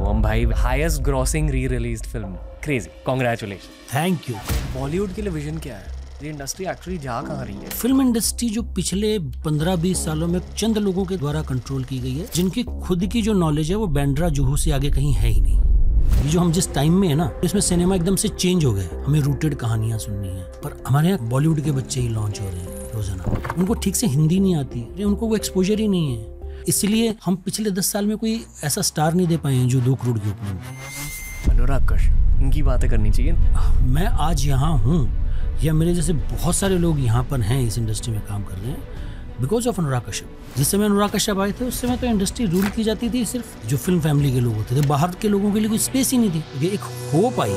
सोहम भाई, highest grossing re released film, crazy, congratulation. Thank you. Bollywood के लिए विजन क्या है? ये इंडस्ट्री एक्चुअली जा कहाँ रही है? फिल्म इंडस्ट्री जो पिछले 15-20 सालों में चंद लोगों के द्वारा कंट्रोल की गई है, जिनकी खुद की जो नॉलेज है वो बैंड्रा जुहू से आगे कहीं है ही नहीं। ये जो हम जिस टाइम में है ना, इसमें सिनेमा एकदम से चेंज हो गया। हमें रूटेड कहानियां सुननी है, पर हमारे यहाँ बॉलीवुड के बच्चे ही लॉन्च हो रहे हैं रोजाना। उनको ठीक से हिंदी नहीं आती, उनको वो एक्सपोजर ही नहीं है। इसलिए हम पिछले 10 साल में कोई ऐसा स्टार नहीं दे पाए हैं जो 2 करोड़ की ओपनिंग दे। अनुराग कश्यप, इनकी बातें करनी चाहिए। मैं आज यहाँ हूँ या मेरे जैसे बहुत सारे लोग यहाँ पर हैं, इस इंडस्ट्री में काम कर रहे हैं, बिकॉज ऑफ अनुराग कश्यप। जिस समय अनुराग कश्यप आए थे उस समय तो इंडस्ट्री रूल की जाती थी सिर्फ जो फिल्म फैमिली के लोग होते थे, बाहर के लोगों के लिए कोई स्पेस ही नहीं थी। ये एक होप आई।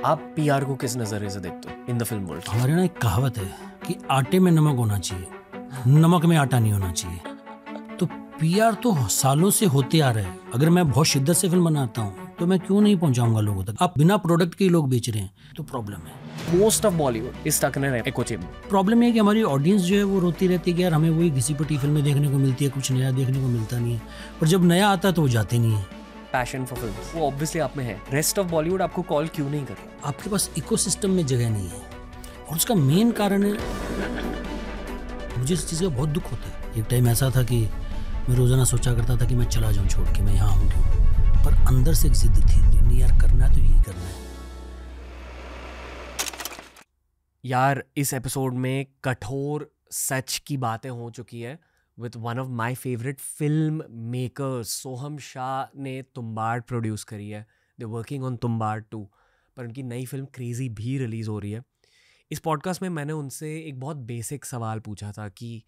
आप पीआर को किस नजरिए से देखते हो इन द फिल्म वर्ल्ड? हमारे यहाँ एक कहावत है कि आटे में नमक होना चाहिए, नमक में आटा नहीं होना चाहिए। तो पीआर तो सालों से होते आ रहे हैं। अगर मैं बहुत शिद्दत से फिल्म बनाता हूँ तो मैं क्यों नहीं पहुंचाऊंगा लोगों तक? आप बिना प्रोडक्ट के ही लोग बेच रहे हैं, तो प्रॉब्लम है। Most of Bollywood is stuck in an echo chamber. Problem ये है कि हमारी ऑडियंस जो है वो रोती रहती है कि यार हमें वही घिसी-पिटी फिल्में देखने को मिलती है, कुछ नया देखने को मिलता नहीं है। और जब नया आता है तो वो जाते नहीं है। पैशन फॉर फिल्म वो ऑब्वियसली आप में है। रेस्ट ऑफ बॉलीवुड आपको कॉल क्यों नहीं कर रहा? आपके पास इकोसिस्टम में जगह नहीं है, और उसका मेन कारण है, मुझे इस चीज़ का बहुत दुख होता है। एक टाइम ऐसा था कि मैं रोजाना सोचा करता था कि मैं चला जाऊं छोड़ के, मैं यहाँ हूँ क्यों, पर अंदर से एक जिद थी, नहीं यार करना है तो यही करना है। यार इस एपिसोड में कठोर सच की बातें हो चुकी है with one of my favourite filmmakers. Soham Shah ने तुम्बाड़ प्रोड्यूस करी है। दे वर्किंग ऑन तुम्बाड़ 2, पर उनकी नई फिल्म क्रेजी भी रिलीज़ हो रही है। इस पॉडकास्ट में मैंने उनसे एक बहुत बेसिक सवाल पूछा था कि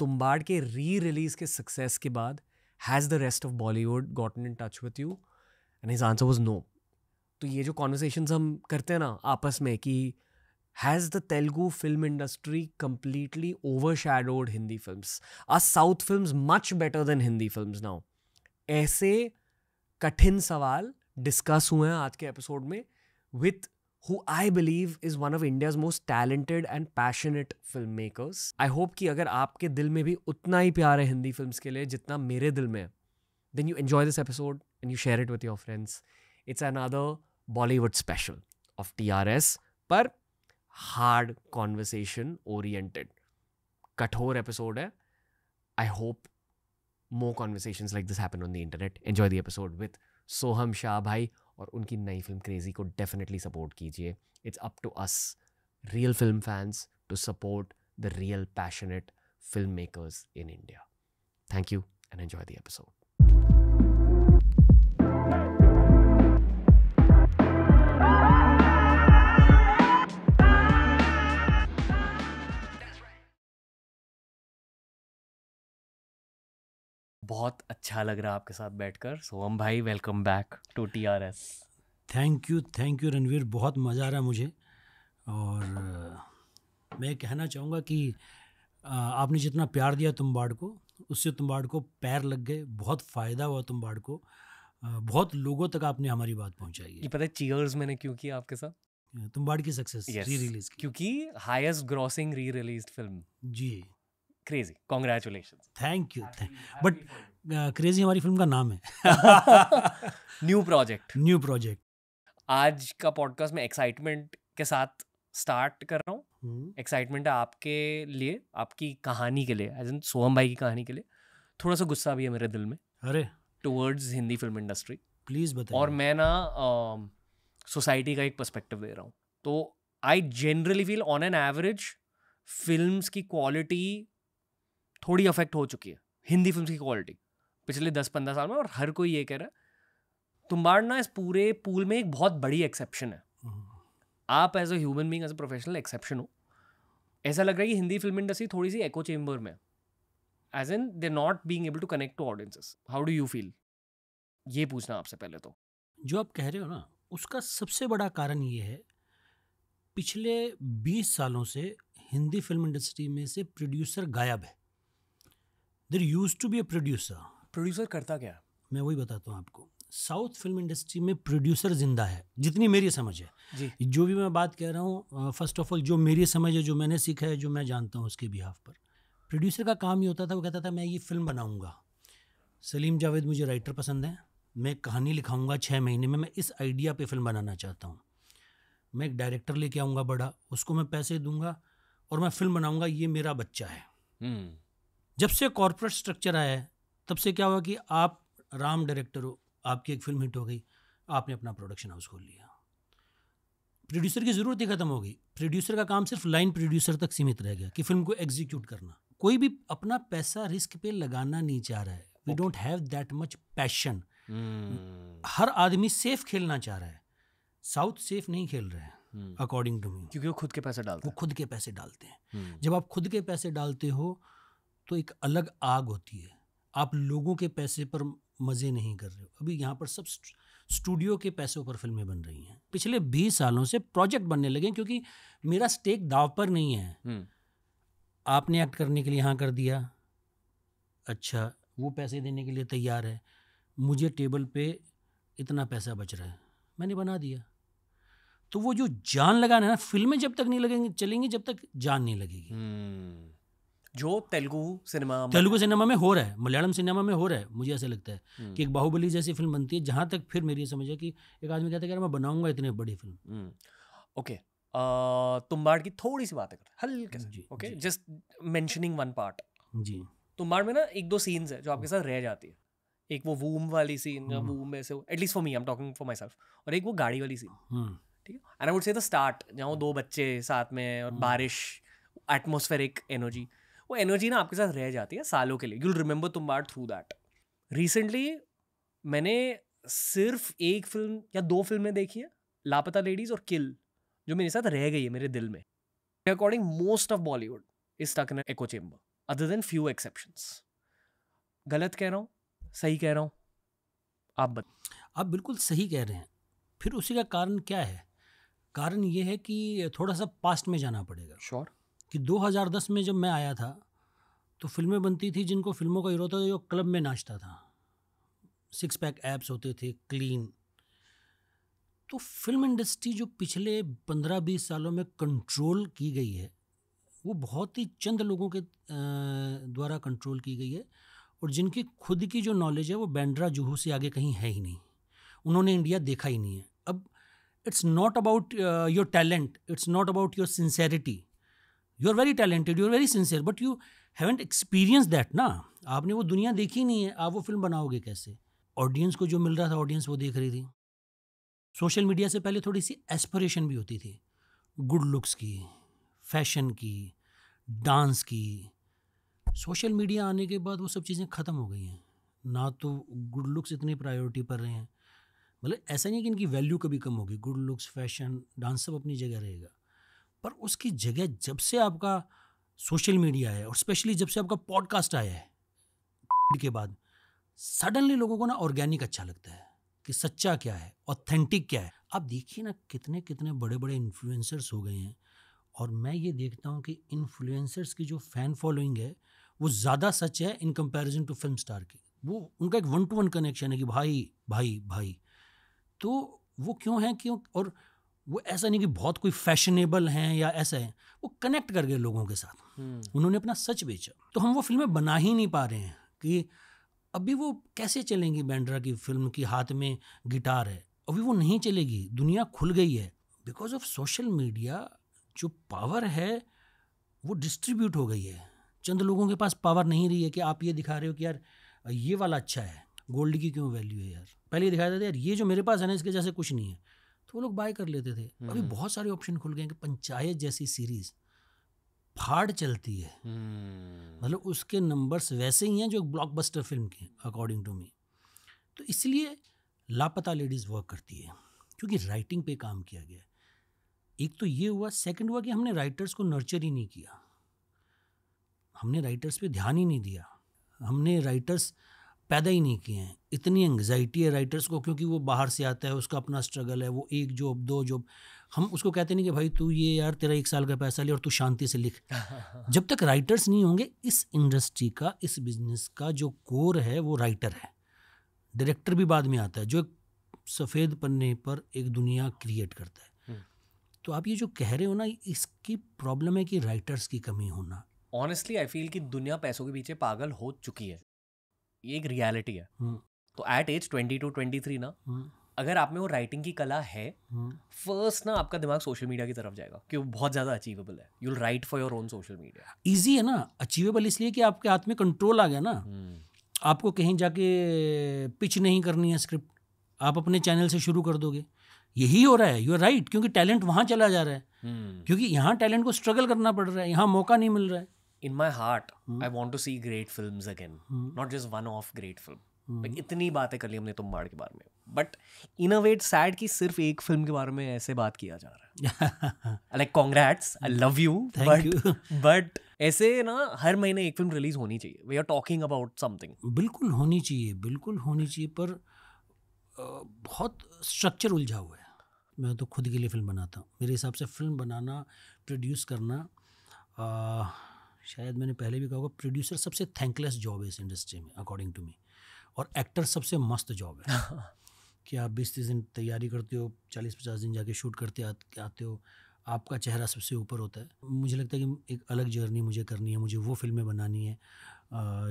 तुम्बाड़ के री रिलीज़ के सक्सेस के बाद has the rest of Bollywood gotten in touch with you? And his answer was no. तो ये जो कॉन्वर्सेशंस हम करते हैं ना आपस में कि has the Telugu film industry completely overshadowed Hindi films? Are South films much better than Hindi films now? ऐसे कठिन सवाल डिस्कस हुए हैं आज के एपिसोड में with who I believe is one of India's most talented and passionate filmmakers. I hope कि अगर आपके दिल में भी उतना ही प्यार है हिंदी फिल्म्स के लिए जितना मेरे दिल में है, then you enjoy this episode and you share it with your friends. It's another Bollywood special of TRS, पर हार्ड कॉन्वर्सेशन ओरिएंटेड कठोर एपिसोड है। I hope more conversations like this happen on the internet. Enjoy the episode with Soham Shah भाई, और उनकी नई film Crazxy को definitely support कीजिए। It's up to us real film fans to support the real passionate filmmakers in India. Thank you and enjoy the episode. बहुत अच्छा लग रहा है आपके साथ बैठकर। सोहम भाई, welcome back to TRS। Thank you Ranveer, बहुत मज़ा आ रहा है मुझे। और मैं कहना चाहूँगा कि आपने जितना प्यार दिया तुम्बाड़ को, उससे तुम्बाड़ को पैर लग गए, बहुत फ़ायदा हुआ तुम्बाड़ को, बहुत लोगों तक आपने हमारी बात पहुँचाई है। ये पता है चीयर्स मैंने क्यों किया आपके साथ? तुम्बाड़ की सक्सेस री रिलीज की, क्योंकि highest grossing re released film ji. Crazy, congratulations. Thank you. But crazy हमारी फिल्म का नाम है। New project. आज का पॉडकास्ट में एक्साइटमेंट के साथ स्टार्ट कर रहा हूँ। एक्साइटमेंट है आपके लिए, आपकी कहानी के लिए, एज इन सोहम भाई की कहानी के लिए। थोड़ा सा गुस्सा भी है मेरे दिल में अरे towards Hindi film industry. Please बताइए। और मैं ना सोसाइटी का एक पर्सपेक्टिव दे रहा हूँ। तो I generally feel on an average films की क्वालिटी थोड़ी अफेक्ट हो चुकी है, हिंदी फिल्म्स की क्वालिटी पिछले 10-15 साल में। और हर कोई ये कह रहा है तुम्बाड़ ना इस पूरे पूल में एक बहुत बड़ी एक्सेप्शन है। आप as a human being, as a professional exception हो। ऐसा लग रहा है कि हिंदी फिल्म इंडस्ट्री थोड़ी सी एको चेम्बर में, as in they not being able to connect to audiences. How do you feel? ये पूछना आपसे पहले तो। जो आप कह रहे हो ना, उसका सबसे बड़ा कारण ये है, पिछले 20 सालों से हिंदी फिल्म इंडस्ट्री में से प्रोड्यूसर गायब है। There used to be a producer करता क्या? मैं वही बताता हूँ आपको। साउथ फिल्म इंडस्ट्री में प्रोड्यूसर जिंदा है, जितनी मेरी समझ है जी। जो भी मैं बात कह रहा हूँ, फर्स्ट ऑफ ऑल जो मेरी समझ है, जो मैंने सीखा है, जो मैं जानता हूँ, उसके बिहाफ पर प्रोड्यूसर का काम ये होता था, वो कहता था मैं ये फिल्म बनाऊंगा। सलीम जावेद मुझे राइटर पसंद है, मैं कहानी लिखाऊंगा 6 महीने में, मैं इस आइडिया पे फिल्म बनाना चाहता हूँ, मैं एक डायरेक्टर लेके आऊँगा बड़ा, उसको मैं पैसे दूंगा और मैं फिल्म बनाऊंगा, ये मेरा बच्चा है। जब से कॉर्पोरेट स्ट्रक्चर आया है तब से क्या हुआ कि आप राम डायरेक्टर हो, आपकी एक फिल्म हिट हो गई, आपने अपना प्रोडक्शन हाउस खोल लिया, प्रोड्यूसर की ज़रूरत ही खत्म हो गई। प्रोड्यूसर का काम सिर्फ लाइन प्रोड्यूसर तक सीमित रह गया कि फिल्म को एग्जीक्यूट करना। कोई भी अपना पैसा रिस्क पे लगाना नहीं चाह रहा है। We don't have that much passion. हर आदमी सेफ खेलना चाह रहा है, साउथ सेफ नहीं खेल रहे हैं अकॉर्डिंग टू मी, क्योंकि वो खुद के पैसे डालते वो खुद के पैसे डालते हैं। जब आप खुद के पैसे डालते हो तो एक अलग आग होती है, आप लोगों के पैसे पर मज़े नहीं कर रहे हो। अभी यहाँ पर सब स्टूडियो के पैसों पर फिल्में बन रही हैं। पिछले 20 सालों से प्रोजेक्ट बनने लगे क्योंकि मेरा स्टेक दाव पर नहीं है। आपने एक्ट करने के लिए हाँ कर दिया, अच्छा वो पैसे देने के लिए तैयार है, मुझे टेबल पे इतना पैसा बच रहा है, मैंने बना दिया। तो वो जो जान लगाना है ना, फिल्में जब तक नहीं लगेंगी चलेंगी जब तक जान नहीं लगेगी। जो तेलुगु सिनेमा में हो रहा है, मलयालम सिनेमा में हो रहा है। मुझे ऐसा लगता है कि एक बाहुबली जैसी फिल्म बनती है, जहाँ तक फिर मेरी समझ है कि एक आदमी कहता है कि मैं बनाऊंगा इतनी बड़ी फिल्म। ओके, तुम्बाड़ की थोड़ी सी बातें कर हल्के से। Okay, just mentioning one part जी। तुम्बाड़ में ना 1-2 सीन्स है जो आपके साथ रह जाती है। एक वो वूम वाली सीन, वूम में से at least for me, I am talking for my self, और एक वो गाड़ी वाली सीन, ठीक है। And I would say the start, जहाँ वो 2 बच्चे साथ में और बारिश, एटमॉस्फेरिक एनर्जी, वो एनर्जी ना आपके साथ रह जाती है सालों के लिए। You'll remember Tumbbad through that. Recently मैंने सिर्फ 1 फिल्म या 2 फिल्में देखी है, लापता लेडीज और किल, जो मेरे साथ रह गई है मेरे दिल में। According most of Bollywood is stuck in echo chamber other than few exceptions. गलत कह रहा हूँ, सही कह रहा हूँ? आप बिल्कुल सही कह रहे हैं। फिर उसी का कारण क्या है? कारण ये है कि थोड़ा सा पास्ट में जाना पड़ेगा। श्योर। कि 2010 में जब मैं आया था तो फिल्में बनती थी जिनको फिल्मों का हीरो था जो क्लब में नाचता था, 6 पैक एब्स होते थे, क्लीन। तो फिल्म इंडस्ट्री जो पिछले 15-20 सालों में कंट्रोल की गई है, वो बहुत ही चंद लोगों के द्वारा कंट्रोल की गई है, और जिनकी खुद की जो नॉलेज है वो बांद्रा जुहू से आगे कहीं है ही नहीं। उन्होंने इंडिया देखा ही नहीं है। अब it's not about your talent, it's not about your sincerity. You are very talented, you are very sincere, but you haven't experience that ना। आपने वो दुनिया देखी नहीं है, आप वो फिल्म बनाओगे कैसे? ऑडियंस को जो मिल रहा था, ऑडियंस वो देख रही थी। सोशल मीडिया से पहले थोड़ी सी एस्पिरेशन भी होती थी, गुड लुक्स की, फैशन की, डांस की। सोशल मीडिया आने के बाद वो सब चीज़ें ख़त्म हो गई हैं। ना तो गुड लुक्स इतनी प्रायोरिटी पर रहे हैं, मतलब ऐसा नहीं कि इनकी वैल्यू कभी कम होगी। गुड लुक्स, फैशन, डांस सब अपनी जगह रहेगा, पर उसकी जगह जब से आपका सोशल मीडिया है और स्पेशली जब से आपका पॉडकास्ट आया है के बाद, सडनली लोगों को ना ऑर्गेनिक अच्छा लगता है कि सच्चा क्या है, ऑथेंटिक क्या है। आप देखिए ना कितने कितने बड़े बड़े इन्फ्लुएंसर्स हो गए हैं, और मैं ये देखता हूँ कि इन्फ्लुएंसर्स की जो फ़ैन फॉलोइंग है वो ज़्यादा सच है in comparison to film star की। वो उनका एक 1-to-1 कनेक्शन है कि भाई भाई भाई। तो वो क्यों है, क्यों? और वो ऐसा नहीं कि बहुत कोई फैशनेबल हैं या ऐसा है, वो कनेक्ट कर गए लोगों के साथ। उन्होंने अपना सच बेचा। तो हम वो फिल्में बना ही नहीं पा रहे हैं कि अभी वो कैसे चलेंगी। बांद्रा की फिल्म की हाथ में गिटार है, अभी वो नहीं चलेगी। दुनिया खुल गई है बिकॉज ऑफ सोशल मीडिया। जो पावर है वो डिस्ट्रीब्यूट हो गई है। चंद लोगों के पास पावर नहीं रही है कि आप ये दिखा रहे हो कि यार ये वाला अच्छा है, गोल्ड की क्यों वैल्यू है यार। पहले ये दिखाया था यार ये जो मेरे पास है ना इसके जैसे कुछ नहीं है, तो वो लोग बाय कर लेते थे। अभी बहुत सारे ऑप्शन खुल गए हैं कि पंचायत जैसी सीरीज फाड़ चलती है, मतलब उसके नंबर्स वैसे ही हैं जो ब्लॉकबस्टर फिल्म के अकॉर्डिंग टू मी। तो इसलिए लापता लेडीज़ वर्क करती है क्योंकि राइटिंग पे काम किया गया। एक तो ये हुआ, सेकंड हुआ कि हमने राइटर्स को नर्चर ही नहीं किया, हमने राइटर्स पे ध्यान ही नहीं दिया, हमने राइटर्स पैदा ही नहीं किए हैं। इतनी एंग्जाइटी है राइटर्स को क्योंकि वो बाहर से आता है, उसका अपना स्ट्रगल है, वो 1 जॉब 2 जॉब। हम उसको कहते नहीं कि भाई तू ये यार तेरा 1 साल का पैसा ले और तू शांति से लिख। जब तक राइटर्स नहीं होंगे इस इंडस्ट्री का, इस बिजनेस का जो कोर है वो राइटर है। डायरेक्टर भी बाद में आता है जो एक सफ़ेद पन्ने पर एक दुनिया क्रिएट करता है। तो आप ये जो कह रहे हो ना, इसकी प्रॉब्लम है कि राइटर्स की कमी होना। ऑनेस्टली आई फील कि दुनिया पैसों के पीछे पागल हो चुकी है, ये एक रियलिटी है। तो एट एज 20 to 23 ना, अगर आप में वो राइटिंग की कला है, फर्स्ट ना आपका दिमाग सोशल मीडिया की तरफ जाएगा कि वो बहुत ज़्यादा अचीवेबल है. You will write for your own social media. Easy है ना, अचीवेबल इसलिए कि आपके हाथ में कंट्रोल आ गया ना. आपको कहीं जाके पिच नहीं करनी है स्क्रिप्ट, आप अपने चैनल से शुरू कर दोगे. यही हो रहा है. यू आर राइट, क्योंकि टैलेंट वहाँ चला जा रहा है. क्योंकि यहाँ टैलेंट को स्ट्रगल करना पड़ रहा है, यहाँ मौका नहीं मिल रहा है. In my heart, I want to see great films again, not just one-off great film. Like, इतनी बातें कर ली हमने तुम्बाड़ के बारे में, but in a way it's sad कि सिर्फ एक फिल्म के बारे में ऐसे बात किया जा रहा है. Like congrats, I love you, but ऐसे ना हर महीने एक फिल्म रिलीज होनी चाहिए. We are talking about something. बिल्कुल होनी चाहिए, बिल्कुल होनी चाहिए, पर बहुत स्ट्रक्चर उलझा हुआ है. मैं तो खुद के लिए फिल्म बनाता हूँ. मेरे हिसाब से फिल्म बनाना, प्रोड्यूस करना, शायद मैंने पहले भी कहा होगा, प्रोड्यूसर सबसे थैंकलेस जॉब है इस इंडस्ट्री में अकॉर्डिंग टू मी. और एक्टर सबसे मस्त जॉब है कि आप 20-30 दिन तैयारी करते हो, 40-50 दिन जाके शूट करते आते हो, आपका चेहरा सबसे ऊपर होता है. मुझे लगता है कि एक अलग जर्नी मुझे करनी है. मुझे वो फिल्में बनानी है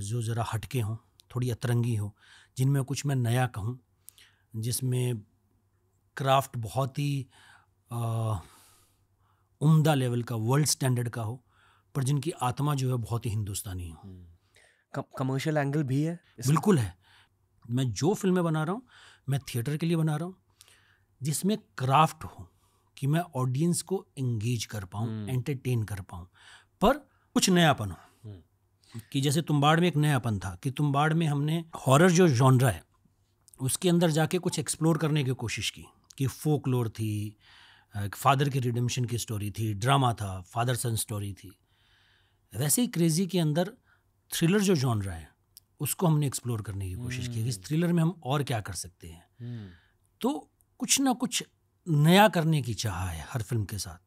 जो ज़रा हटके हों, थोड़ी अतरंगी हो, जिनमें कुछ मैं नया कहूँ, जिसमें क्राफ्ट बहुत ही उम्दा लेवल का, वर्ल्ड स्टैंडर्ड का हो, पर जिनकी आत्मा जो है बहुत ही हिंदुस्तानी हो. कमर्शियल एंगल भी है. बिल्कुल है. मैं जो फिल्में बना रहा हूँ, मैं थिएटर के लिए बना रहा हूँ जिसमें क्राफ्ट हो, कि मैं ऑडियंस को एंगेज कर पाऊँ, एंटरटेन कर पाऊँ, पर कुछ नयापन हो. कि जैसे तुम्बाड़ में एक नयापन था कि तुम्बाड़ में हमने हॉरर जो जॉनरा है उसके अंदर जाके कुछ एक्सप्लोर करने की कोशिश की, कि फोकलोर थी, फादर की रिडेम्पशन की स्टोरी थी, ड्रामा था, फादर सन स्टोरी थी. वैसे ही क्रेजी के अंदर थ्रिलर जो जॉनरा है उसको हमने एक्सप्लोर करने की कोशिश की कि इस थ्रिलर में हम और क्या कर सकते हैं. तो कुछ ना कुछ नया करने की चाह है हर फिल्म के साथ.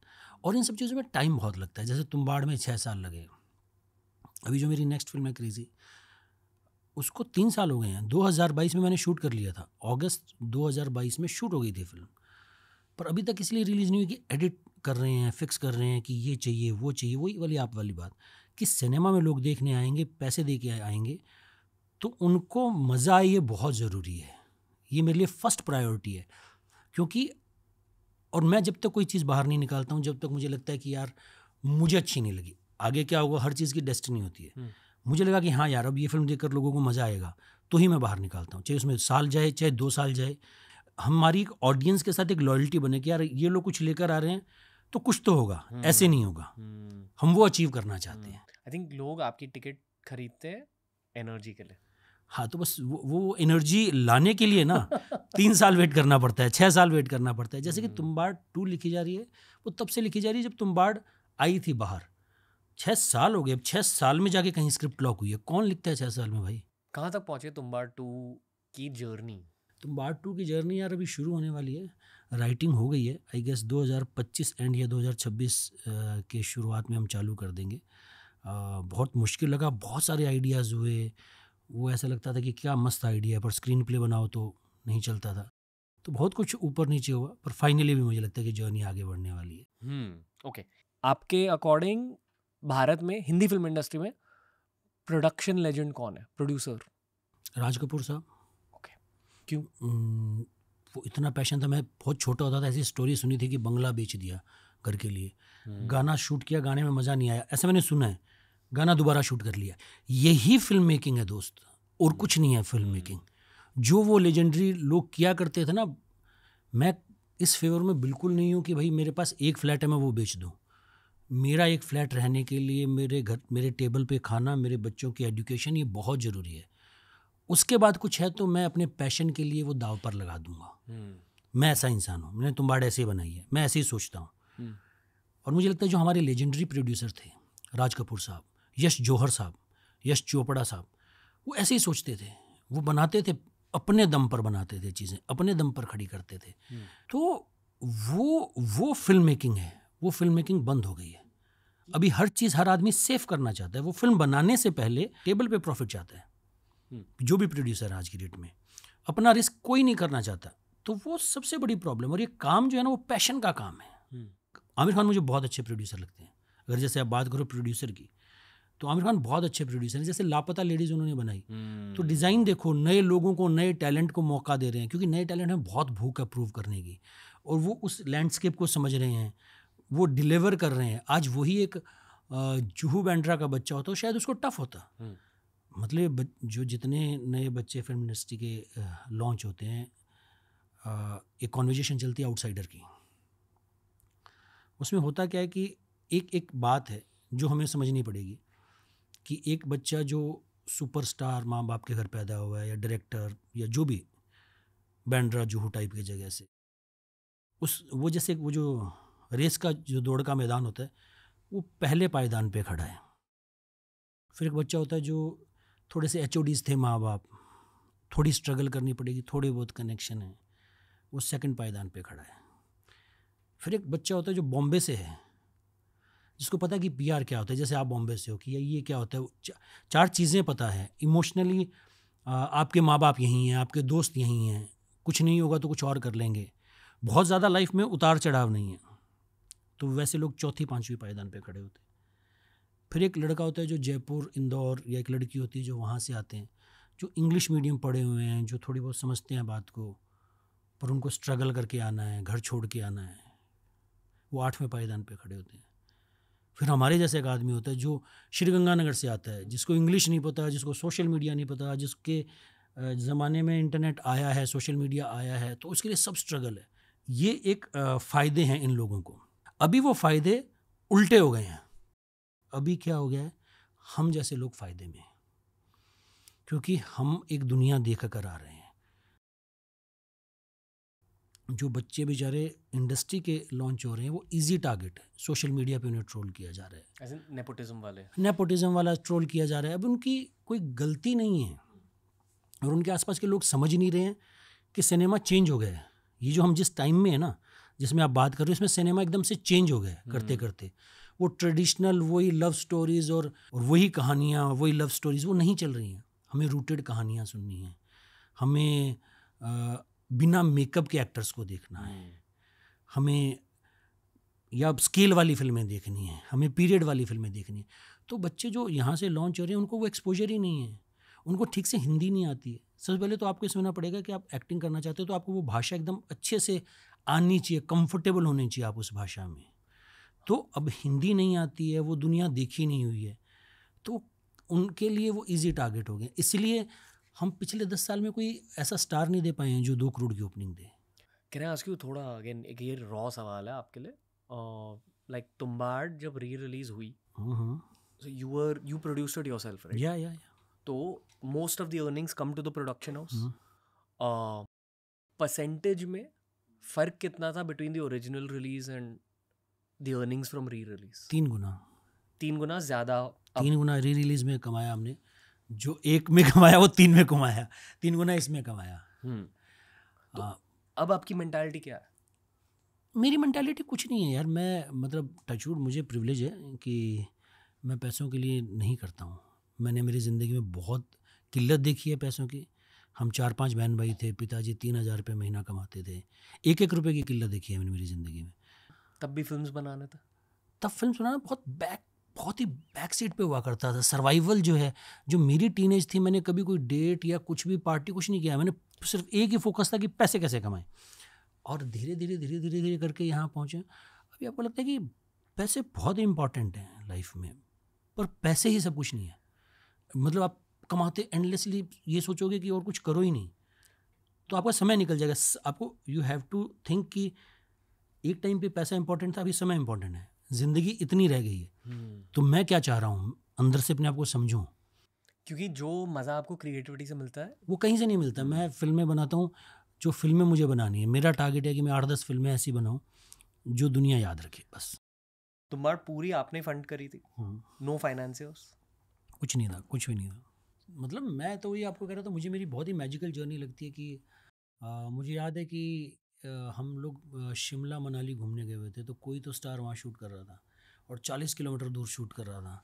और इन सब चीज़ों में टाइम बहुत लगता है. जैसे तुम्बाड़ में 6 साल लगे. अभी जो मेरी नेक्स्ट फिल्म है क्रेजी, उसको 3 साल हो गए हैं. 2022 में मैंने शूट कर लिया था, अगस्त 2022 में शूट हो गई थी फिल्म, पर अभी तक इसलिए रिलीज़ नहीं हुई कि एडिट कर रहे हैं, फिक्स कर रहे हैं कि ये चाहिए वो चाहिए. वही वाली आप वाली बात कि सिनेमा में लोग देखने आएंगे, पैसे दे के आएंगे, तो उनको मज़ा आए, ये बहुत ज़रूरी है. ये मेरे लिए फ़र्स्ट प्रायोरिटी है. क्योंकि और मैं जब तक कोई चीज़ बाहर नहीं निकालता हूँ, जब तक मुझे लगता है कि यार मुझे अच्छी नहीं लगी, आगे क्या होगा, हर चीज़ की डेस्टिनी होती है. मुझे लगा कि हाँ यार अब ये फिल्म देखकर लोगों को मज़ा आएगा, तो ही मैं बाहर निकालता हूँ. चाहे उसमें साल जाए, चाहे 2 साल जाए. हमारी ऑडियंस के साथ एक लॉयल्टी बने कि यार ये लोग कुछ लेकर आ रहे हैं तो कुछ तो होगा, ऐसे नहीं होगा. हम वो अचीव करना चाहते हैं. आई थिंक लोग आपकी टिकट खरीदते हैं एनर्जी के लिए. हाँ, तो बस वो एनर्जी लाने के लिए ना 3 साल वेट करना पड़ता है, 6 साल वेट करना पड़ता है. जैसे कि तुम्बाड़ 2 लिखी जा रही है, वो तब से लिखी जा रही है जब तुम्बाड़ आई थी बाहर. 6 साल हो गए. अब 6 साल में जाके कहीं स्क्रिप्ट लॉक हुई है. कौन लिखता है 6 साल में भाई? कहाँ तक पहुँचे तुम्बाड़ 2 की जर्नी? तुम्बाड़ 2 की जर्नी यार अभी शुरू होने वाली है. राइटिंग हो गई है. आई गेस 2025 एंड या 2026 के शुरुआत में हम चालू कर देंगे. बहुत मुश्किल लगा, बहुत सारे आइडियाज़ हुए. वो ऐसा लगता था कि क्या मस्त आइडिया है, पर स्क्रीन प्ले बनाओ तो नहीं चलता था. तो बहुत कुछ ऊपर नीचे हुआ, पर फाइनली भी मुझे लगता है कि जर्नी आगे बढ़ने वाली है. ओके. आपके अकॉर्डिंग भारत में हिंदी फिल्म इंडस्ट्री में प्रोडक्शन लेजेंड कौन है, प्रोड्यूसर? राज कपूर साहब. ओके. क्यों? वो इतना पैशन था. मैं बहुत छोटा होता था, ऐसी स्टोरी सुनी थी कि बंगला बेच दिया घर के लिए. गाना शूट किया, गाने में मज़ा नहीं आया, ऐसा मैंने सुना है. गाना दोबारा शूट कर लिया. यही फिल्म मेकिंग है दोस्त, और कुछ नहीं है फिल्म मेकिंग. जो वो लेजेंडरी लोग किया करते थे ना, मैं इस फेवर में बिल्कुल नहीं हूँ कि भाई मेरे पास एक फ्लैट है मैं वो बेच दूँ. मेरा एक फ्लैट रहने के लिए, मेरे घर, मेरे टेबल पे खाना, मेरे बच्चों की एजुकेशन, ये बहुत ज़रूरी है. उसके बाद कुछ है तो मैं अपने पैशन के लिए वो दाव पर लगा दूंगा. मैं ऐसा इंसान हूँ. मैंने तुम्बाड़ ऐसे ही बनाई है, मैं ऐसे ही सोचता हूँ. और मुझे लगता है जो हमारे लेजेंडरी प्रोड्यूसर थे, राज कपूर साहब, यश जौहर साहब, यश चोपड़ा साहब, वो ऐसे ही सोचते थे. वो बनाते थे, अपने दम पर बनाते थे चीज़ें, अपने दम पर खड़ी करते थे. तो वो फिल्म मेकिंग है. वो फिल्म मेकिंग बंद हो गई है. अभी हर चीज़ हर आदमी सेफ करना चाहता है. वो फिल्म बनाने से पहले टेबल पे प्रॉफिट चाहता है. जो भी प्रोड्यूसर आज की डेट में अपना रिस्क कोई नहीं करना चाहता. तो वो सबसे बड़ी प्रॉब्लम. और ये काम जो है ना, वो पैशन का काम है. आमिर खान मुझे बहुत अच्छे प्रोड्यूसर लगते हैं. अगर जैसे आप बात करो प्रोड्यूसर की, तो आमिर खान बहुत अच्छे प्रोड्यूसर हैं। जैसे लापता लेडीज़ उन्होंने बनाई, तो डिज़ाइन देखो, नए लोगों को, नए टैलेंट को मौका दे रहे हैं, क्योंकि नए टैलेंट में बहुत भूख है प्रूव करने की, और वो उस लैंडस्केप को समझ रहे हैं, वो डिलीवर कर रहे हैं। आज वही एक जुहू बांद्रा का बच्चा होता तो शायद उसको टफ होता। मतलब जो जितने नए बच्चे फिल्म इंडस्ट्री के लॉन्च होते हैं, एक कॉन्वर्जेशन चलती है आउटसाइडर की, उसमें होता क्या है कि एक बात है जो हमें समझनी पड़ेगी कि एक बच्चा जो सुपरस्टार माँ बाप के घर पैदा हुआ है, या डायरेक्टर, या जो भी बांद्रा जुहू टाइप की जगह से, वो जैसे वो जो रेस का जो दौड़ का मैदान होता है, वो पहले पायदान पे खड़ा है। फिर एक बच्चा होता है जो थोड़े से HODs थे माँ बाप, थोड़ी स्ट्रगल करनी पड़ेगी, थोड़े बहुत कनेक्शन है, वो सेकंड पायदान पे खड़ा है। फिर एक बच्चा होता है जो बॉम्बे से है, जिसको पता है कि PR क्या होता है, जैसे आप बॉम्बे से हो कि ये क्या होता है, 4 चीज़ें पता है। इमोशनली आपके माँ बाप यहीं हैं, आपके दोस्त यहीं हैं, कुछ नहीं होगा तो कुछ और कर लेंगे, बहुत ज़्यादा लाइफ में उतार चढ़ाव नहीं है, तो वैसे लोग चौथी 5वीं पायदान पे खड़े होते हैं। फिर एक लड़का होता है जो जयपुर, इंदौर, या एक लड़की होती है जो वहाँ से आते हैं, जो इंग्लिश मीडियम पढ़े हुए हैं, जो थोड़ी बहुत समझते हैं बात को, पर उनको स्ट्रगल करके आना है, घर छोड़ के आना है, वो 8वें पायदान पे खड़े होते हैं। फिर हमारे जैसे एक आदमी होता है जो श्रीगंगानगर से आता है, जिसको इंग्लिश नहीं पता, जिसको सोशल मीडिया नहीं पता, जिसके ज़माने में इंटरनेट आया है, सोशल मीडिया आया है, तो उसके लिए सब स्ट्रगल है। ये एक फ़ायदे हैं इन लोगों को। अभी वो फ़ायदे उल्टे हो गए हैं। अभी क्या हो गया है, हम जैसे लोग फ़ायदे में, क्योंकि हम एक दुनिया देख कर आ रहे हैं। जो बच्चे बेचारे इंडस्ट्री के लॉन्च हो रहे हैं, वो इजी टारगेट है, सोशल मीडिया पे उन्हें ट्रोल किया जा रहा है, ऐसे नेपोटिज्म वाला ट्रोल किया जा रहा है। अब उनकी कोई गलती नहीं है, और उनके आसपास के लोग समझ नहीं रहे हैं कि सिनेमा चेंज हो गया है। ये जो हम जिस टाइम में है ना, जिसमें आप बात कर रहे हो, इसमें सिनेमा एकदम से चेंज हो गया है करते करते। वो ट्रेडिशनल वही लव स्टोरीज़ और वही कहानियाँ, वही लव स्टोरीज़ वो नहीं चल रही हैं। हमें रूटेड कहानियाँ सुननी हैं, हमें बिना मेकअप के एक्टर्स को देखना है, हमें या स्केल वाली फिल्में देखनी है, हमें पीरियड वाली फिल्में देखनी है। तो बच्चे जो यहाँ से लॉन्च हो रहे हैं, उनको वो एक्सपोजर ही नहीं है, उनको ठीक से हिंदी नहीं आती है। सबसे पहले तो आपको समझना पड़ेगा कि आप एक्टिंग करना चाहते हो तो आपको वो भाषा एकदम अच्छे से आनी चाहिए, कंफर्टेबल होनी चाहिए आप उस भाषा में। तो अब हिंदी नहीं आती है, वो दुनिया देखी नहीं हुई है, तो उनके लिए वो इजी टारगेट हो गए। इसलिए हम पिछले 10 साल में कोई ऐसा स्टार नहीं दे पाए हैं जो 2 करोड़ की opening they. Can I ask you थोड़ा अगेन, एक ये रॉ सवाल है आपके लिए, लाइक तुम्बाड़ जब री रिलीज हुई, you produced it yourself, right? या तो most of the earnings come to the production house. Percentage में फर्क कितना था between the original release and the earnings from re release? 3 गुना 3 गुना ज़्यादा। 3 गुना री रिलीज में कमाया हमने, जो 1 में कमाया वो 3 में कमाया, 3 गुना इसमें कमाया। तो अब आपकी मेंटालिटी क्या है? मेरी मेंटालिटी कुछ नहीं है यार, मैं मतलब टचवुड, मुझे प्रिविलेज है कि मैं पैसों के लिए नहीं करता हूँ। मैंने मेरी ज़िंदगी में बहुत किल्लत देखी है पैसों की। हम 4-5 बहन भाई थे, पिताजी 3,000 रुपये महीना कमाते थे, 1-1 रुपये की किल्लत देखी है मैंने मेरी ज़िंदगी में। तब भी फिल्म्स बनाना था? तब फिल्म बनाना बहुत ही बैक सीट पे हुआ करता था। सर्वाइवल जो है, जो मेरी टीनेज थी, मैंने कभी कोई डेट या कुछ भी पार्टी कुछ नहीं किया। मैंने सिर्फ एक ही फोकस था कि पैसे कैसे कमाएं, और धीरे धीरे करके यहाँ पहुँचे। अभी आपको लगता है कि पैसे बहुत इंपॉर्टेंट हैं लाइफ में, पर पैसे ही सब कुछ नहीं है। मतलब आप कमाते एंडलेसली ये सोचोगे कि और कुछ करो ही नहीं, तो आपका समय निकल जाएगा। आपको यू हैव टू थिंक कि एक टाइम पे पैसा इंपॉर्टेंट था, अभी समय इंपॉर्टेंट है, ज़िंदगी इतनी रह गई है, तो मैं क्या चाह रहा हूँ, अंदर से अपने आप को समझूं। क्योंकि जो मज़ा आपको क्रिएटिविटी से मिलता है वो कहीं से नहीं मिलता। मैं फिल्में बनाता हूँ, जो फिल्में मुझे बनानी है, मेरा टारगेट है कि मैं 8-10 फिल्में ऐसी बनाऊँ जो दुनिया याद रखे, बस। तुम्बाड़ पूरी आपने फंड करी थी? No financiers? कुछ नहीं था, कुछ भी नहीं था। मतलब मैं तो ये आपको कह रहा था, मुझे मेरी बहुत ही मैजिकल जर्नी लगती है कि मुझे याद है कि हम लोग शिमला मनाली घूमने गए हुए थे, तो कोई तो स्टार वहाँ शूट कर रहा था और 40 किलोमीटर दूर शूट कर रहा था,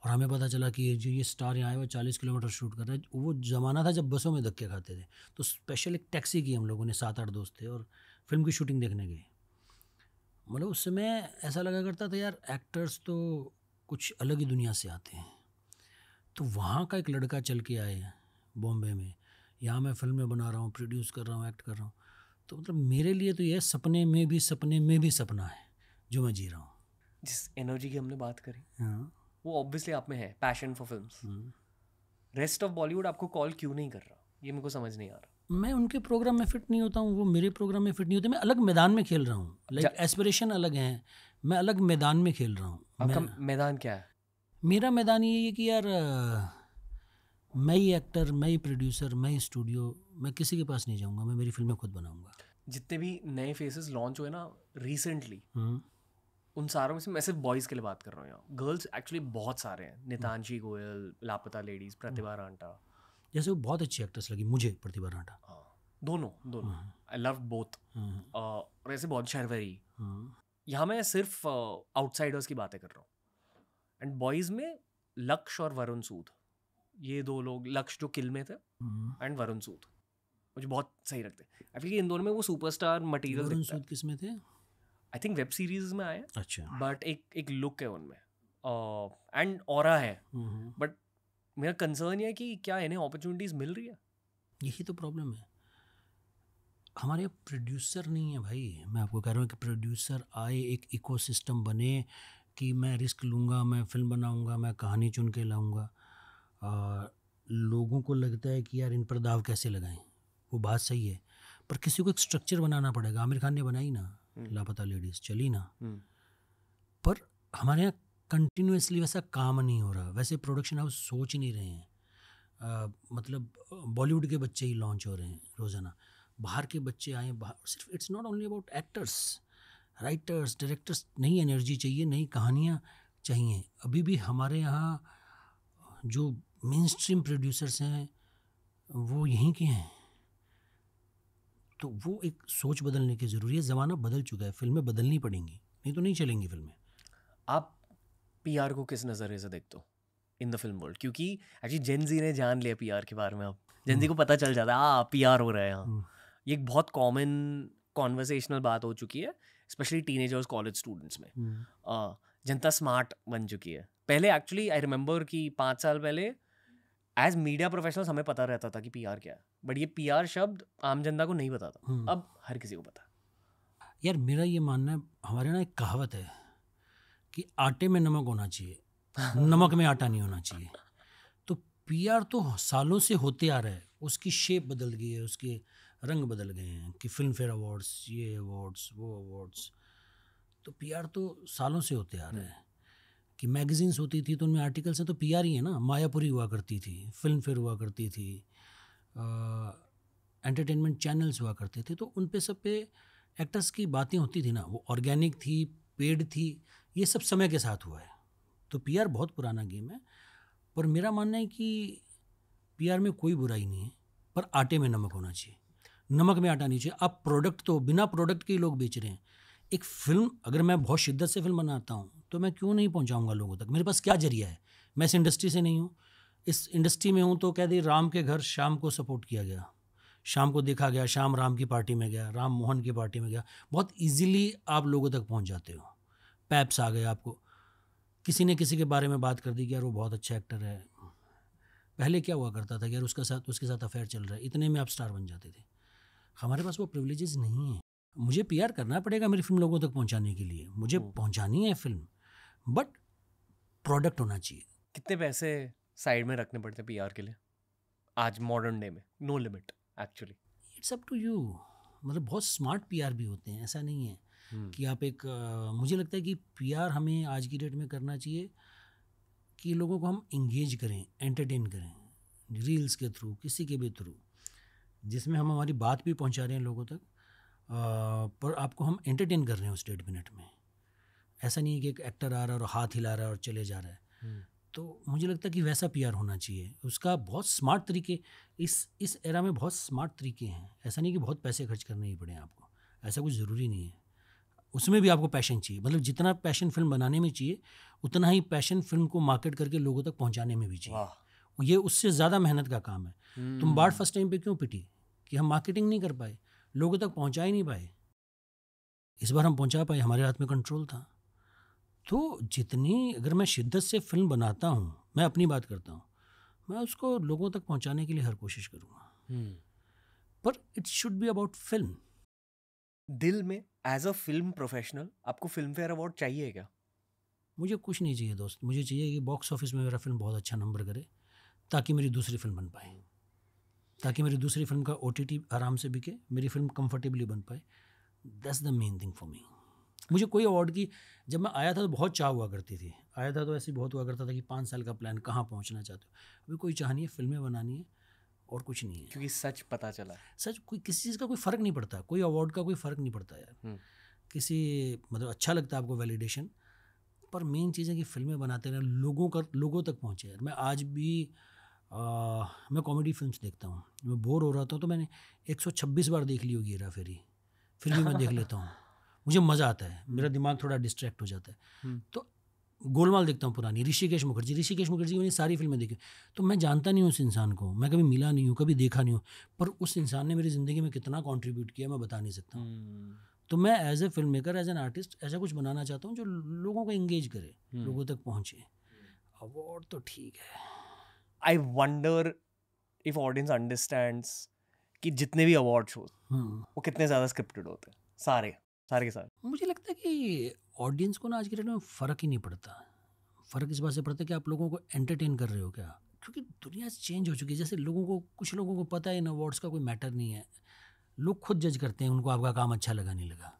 और हमें पता चला कि जो ये स्टार यहाँ आया हुआ 40 किलोमीटर शूट कर रहा है। वो ज़माना था जब बसों में धक्के खाते थे, तो स्पेशल एक टैक्सी की हम लोगों ने, 7-8 दोस्त थे, और फिल्म की शूटिंग देखने गए। मतलब उस समय ऐसा लगा करता था यार, एक्टर्स तो कुछ अलग ही दुनिया से आते हैं। तो वहाँ का एक लड़का चल के आए बॉम्बे में, यहाँ मैं फिल्में बना रहा हूँ, प्रोड्यूस कर रहा हूँ, एक्ट कर रहा हूँ। तो मतलब मेरे लिए तो यह सपने में भी सपना है जो मैं जी रहा हूँ। जिस एनर्जी की हमने बात करी, हाँ, वो ऑब्वियसली आप में है, passion for films. Rest of Bollywood आपको कॉल क्यों नहीं कर रहा, ये मेरे को समझ नहीं आ रहा। मैं उनके प्रोग्राम में फिट नहीं होता हूँ, वो मेरे प्रोग्राम में फिट नहीं होते। मैं अलग मैदान में खेल रहा हूँ, लाइक एस्पिरेशन अलग है, मैं अलग मैदान में खेल रहा हूँ। आपका मैदान क्या है? मेरा मैदान ये है कि यार मैं ही एक्टर, मैं ही प्रोड्यूसर, मैं ही स्टूडियो, मैं किसी के पास नहीं जाऊँगा, मैं मेरी फिल्में खुद बनाऊँगा। जितने भी नए फेसेस लॉन्च हुए ना रिसेंटली, उन सारों में से मैं सिर्फ बॉयज़ के लिए बात कर रहा हूँ यहाँ। गर्ल्स एक्चुअली बहुत सारे हैं, नितांशी गोयल, लापता लेडीज, प्रतिभा रांटा। जैसे वो बहुत अच्छी एक्ट्रेस लगी मुझे, प्रतिभा रांटा। दोनों आई लव बोथ। और ऐसे बहुत शर्वरी। यहाँ मैं सिर्फ आउटसाइडर्स की बातें कर रहा हूँ। एंड बॉयज़ में लक्ष्य और वरुण सूद, ये दो लोग, लक्ष्य जो किल में थे एंड वरुण सूद मुझे बहुत सही लगते हैं। आई फील इन दोनों में वो सुपरस्टार मटेरियल। वरुण सूद किस में थे? आई थिंक वेब सीरीज में आए। अच्छा। बट एक लुक है उनमें एंड ऑरा है। बट मेरा कंसर्न ये है कि क्या इन्हें अपॉर्चुनिटीज मिल रही है? यही तो प्रॉब्लम है, हमारे यहाँ प्रोड्यूसर नहीं है भाई। मैं आपको कह रहा हूँ कि प्रोड्यूसर आए, एक इकोसिस्टम बने कि मैं रिस्क लूँगा, मैं फिल्म बनाऊँगा, मैं कहानी चुन के लाऊँगा। लोगों को लगता है कि यार इन पर दाव कैसे लगाएं, वो बात सही है, पर किसी को एक स्ट्रक्चर बनाना पड़ेगा। आमिर खान ने बनाई ना लापता लेडीज़, चली ना, पर हमारे यहाँ कंटिन्यूसली वैसा काम नहीं हो रहा, वैसे प्रोडक्शन हाउस सोच नहीं रहे हैं। मतलब बॉलीवुड के बच्चे ही लॉन्च हो रहे हैं रोज़ाना, बाहर के बच्चे आए बाहर। सिर्फ it's not only about actors, writers, directors, नई एनर्जी चाहिए, नई कहानियाँ चाहिए। अभी भी हमारे यहाँ जो मेन स्ट्रीम प्रोड्यूसर्स हैं वो यहीं के हैं, तो वो एक सोच बदलने की ज़रूरी है। ज़माना बदल चुका है, फिल्में बदलनी पड़ेंगी, नहीं तो नहीं चलेंगी फिल्में। आप पीआर को किस नज़रिए से देखते हो इन द फिल्म वर्ल्ड? क्योंकि एक्चुअली जेन जी ने जान लिया पीआर के बारे में। अब जेन जी को पता चल जाता है पीआर हो रहा है यहाँ। ये एक बहुत कॉमन कॉन्वर्सेशनल बात हो चुकी है, स्पेशली टीनेजर्स, कॉलेज स्टूडेंट्स में। जनता स्मार्ट बन चुकी है। पहले एक्चुअली आई रिमेंबर कि 5 साल पहले एज मीडिया प्रोफेशनल्स हमें पता रहता था कि पीआर क्या है, बट ये पीआर शब्द आम जनता को नहीं पता था। अब हर किसी को पता। यार मेरा ये मानना है, हमारे ना एक कहावत है कि आटे में नमक होना चाहिए, नमक में आटा नहीं होना चाहिए। तो पीआर तो सालों से होते आ रहा है, उसकी शेप बदल गई है, उसके रंग बदल गए हैं कि फिल्म फेयर अवार्ड्स, ये अवार्ड्स, वो अवार्ड्स। तो पीआर तो सालों से होते आ रहा है कि मैगजीन्स होती थी तो उनमें आर्टिकल्स हैं तो पीआर ही है ना। मायापुरी हुआ करती थी, फिल्म फेयर हुआ करती थी, एंटरटेनमेंट चैनल्स हुआ करते थे, तो उन पे सब पे एक्टर्स की बातें होती थी ना। वो ऑर्गेनिक थी, पेड थी, ये सब समय के साथ हुआ है। तो पीआर बहुत पुराना गेम है, पर मेरा मानना है कि पीआर में कोई बुराई नहीं है, पर आटे में नमक होना चाहिए, नमक में आटा नहीं चाहिए। अब प्रोडक्ट तो बिना प्रोडक्ट के ही लोग बेच रहे हैं। एक फिल्म अगर मैं बहुत शिद्दत से फिल्म बनाता हूँ तो मैं क्यों नहीं पहुँचाऊँगा लोगों तक? मेरे पास क्या जरिया है? मैं इस इंडस्ट्री से नहीं हूँ, इस इंडस्ट्री में हूँ तो कह दी राम के घर शाम को सपोर्ट किया गया, शाम को देखा गया, शाम राम की पार्टी में गया, राम मोहन की पार्टी में गया। बहुत ईजीली आप लोगों तक पहुँच जाते हो, पैप्स आ गए आपको, किसी ने किसी के बारे में बात कर दी कि यार वो बहुत अच्छा एक्टर है। पहले क्या हुआ करता था कि यार उसके साथ अफेयर चल रहा है, इतने में आप स्टार बन जाते थे। हमारे पास वो प्रिविलेजेस नहीं है। मुझे पीआर करना पड़ेगा मेरी फिल्म लोगों तक पहुंचाने के लिए, मुझे पहुंचानी है फिल्म, बट प्रोडक्ट होना चाहिए। कितने पैसे साइड में रखने पड़ते हैं पीआर के लिए आज मॉडर्न डे में? No limit actually, it's up to you. मतलब बहुत स्मार्ट पीआर भी होते हैं, ऐसा नहीं है कि आप एक मुझे लगता है कि पीआर हमें आज की डेट में करना चाहिए कि लोगों को हम इंगेज करें, एंटरटेन करें, रील्स के थ्रू, किसी के भी थ्रू, जिसमें हम हमारी बात भी पहुंचा रहे हैं लोगों तक, पर आपको हम एंटरटेन कर रहे हैं उस 1.5 मिनट में। ऐसा नहीं है कि एक एक्टर आ रहा है और हाथ हिला रहा है और चले जा रहा है। तो मुझे लगता है कि वैसा पीआर होना चाहिए, उसका बहुत स्मार्ट तरीके, इस एरा में बहुत स्मार्ट तरीके हैं। ऐसा नहीं कि बहुत पैसे खर्च करने ही पड़े आपको, ऐसा कुछ ज़रूरी नहीं है। उसमें भी आपको पैशन चाहिए, मतलब जितना पैशन फिल्म बनाने में चाहिए उतना ही पैशन फिल्म को मार्केट करके लोगों तक पहुंचाने में भी चाहिए। ये उससे ज़्यादा मेहनत का काम है। तुम बाढ़ फर्स्ट टाइम पे क्यों पिटी कि हम मार्केटिंग नहीं कर पाए, लोगों तक पहुंचा ही नहीं पाए। इस बार हम पहुंचा पाए, हमारे हाथ में कंट्रोल था। तो जितनी अगर मैं शिद्दत से फिल्म बनाता हूँ, मैं अपनी बात करता हूँ, मैं उसको लोगों तक पहुँचाने के लिए हर कोशिश करूँगा, पर it should be about film. दिल में एज अ फिल्म प्रोफेशनल आपको फिल्म फेयर अवार्ड चाहिए क्या? मुझे कुछ नहीं चाहिए दोस्त, मुझे चाहिए कि बॉक्स ऑफिस में मेरा फिल्म बहुत अच्छा नंबर करे, ताकि मेरी दूसरी फिल्म बन पाए, ताकि मेरी दूसरी फिल्म का OTT आराम से बिके, मेरी फिल्म कंफर्टेबली बन पाए। That's the main thing for me. मुझे कोई अवार्ड की, जब मैं आया था तो बहुत चाह हुआ करती थी, आया था तो ऐसे बहुत हुआ करता था कि 5 साल का प्लान, कहाँ पहुँचना चाहते हो। अभी कोई चाह नहीं है, फिल्में बनानी है और कुछ नहीं है। क्योंकि सच पता चला है। सच, कोई किसी चीज़ का कोई फ़र्क नहीं पड़ता, कोई अवार्ड का कोई फ़र्क नहीं पड़ता यार। किसी मतलब अच्छा लगता है आपको वैलिडेशन, पर मेन चीज़ है कि फिल्में बनाते रहें, लोगों तक पहुँचे यार। मैं आज भी मैं कॉमेडी फिल्म्स देखता हूँ, मैं बोर हो रहा था तो मैंने 126 बार देख ली होगी हेरा फेरी, फिर भी मैं देख लेता हूँ, मुझे मज़ा आता है, मेरा दिमाग थोड़ा डिस्ट्रैक्ट हो जाता है। तो गोलमाल देखता हूँ पुरानी, ऋषिकेश मुखर्जी की मैंने सारी फिल्में देखी। तो मैं जानता नहीं हूँ उस इंसान को, मैं कभी मिला नहीं हूँ, कभी देखा नहीं हूँ, पर उस इंसान ने मेरी ज़िंदगी में कितना कंट्रीब्यूट किया मैं बता नहीं सकता हूँ। तो मैं as a filmmaker, as an artist ऐसा कुछ बनाना चाहता हूँ जो लोगों को इंगेज करे, लोगों तक पहुँचे। अवार्ड तो ठीक है। I wonder if audience understands कि जितने भी अवार्ड शोज वो कितने ज़्यादा स्क्रिप्टेड होते हैं, सारे के सारे। मुझे लगता है कि ऑडियंस को ना आज के डेट में फ़र्क ही नहीं पड़ता। फ़र्क इस बात से पड़ता है कि आप लोगों को एंटरटेन कर रहे हो क्या, क्योंकि दुनिया चेंज हो चुकी है। जैसे कुछ लोगों को पता है इन अवार्ड्स का कोई मैटर नहीं है, लोग खुद जज करते हैं, उनको आपका काम अच्छा लगा नहीं लगा,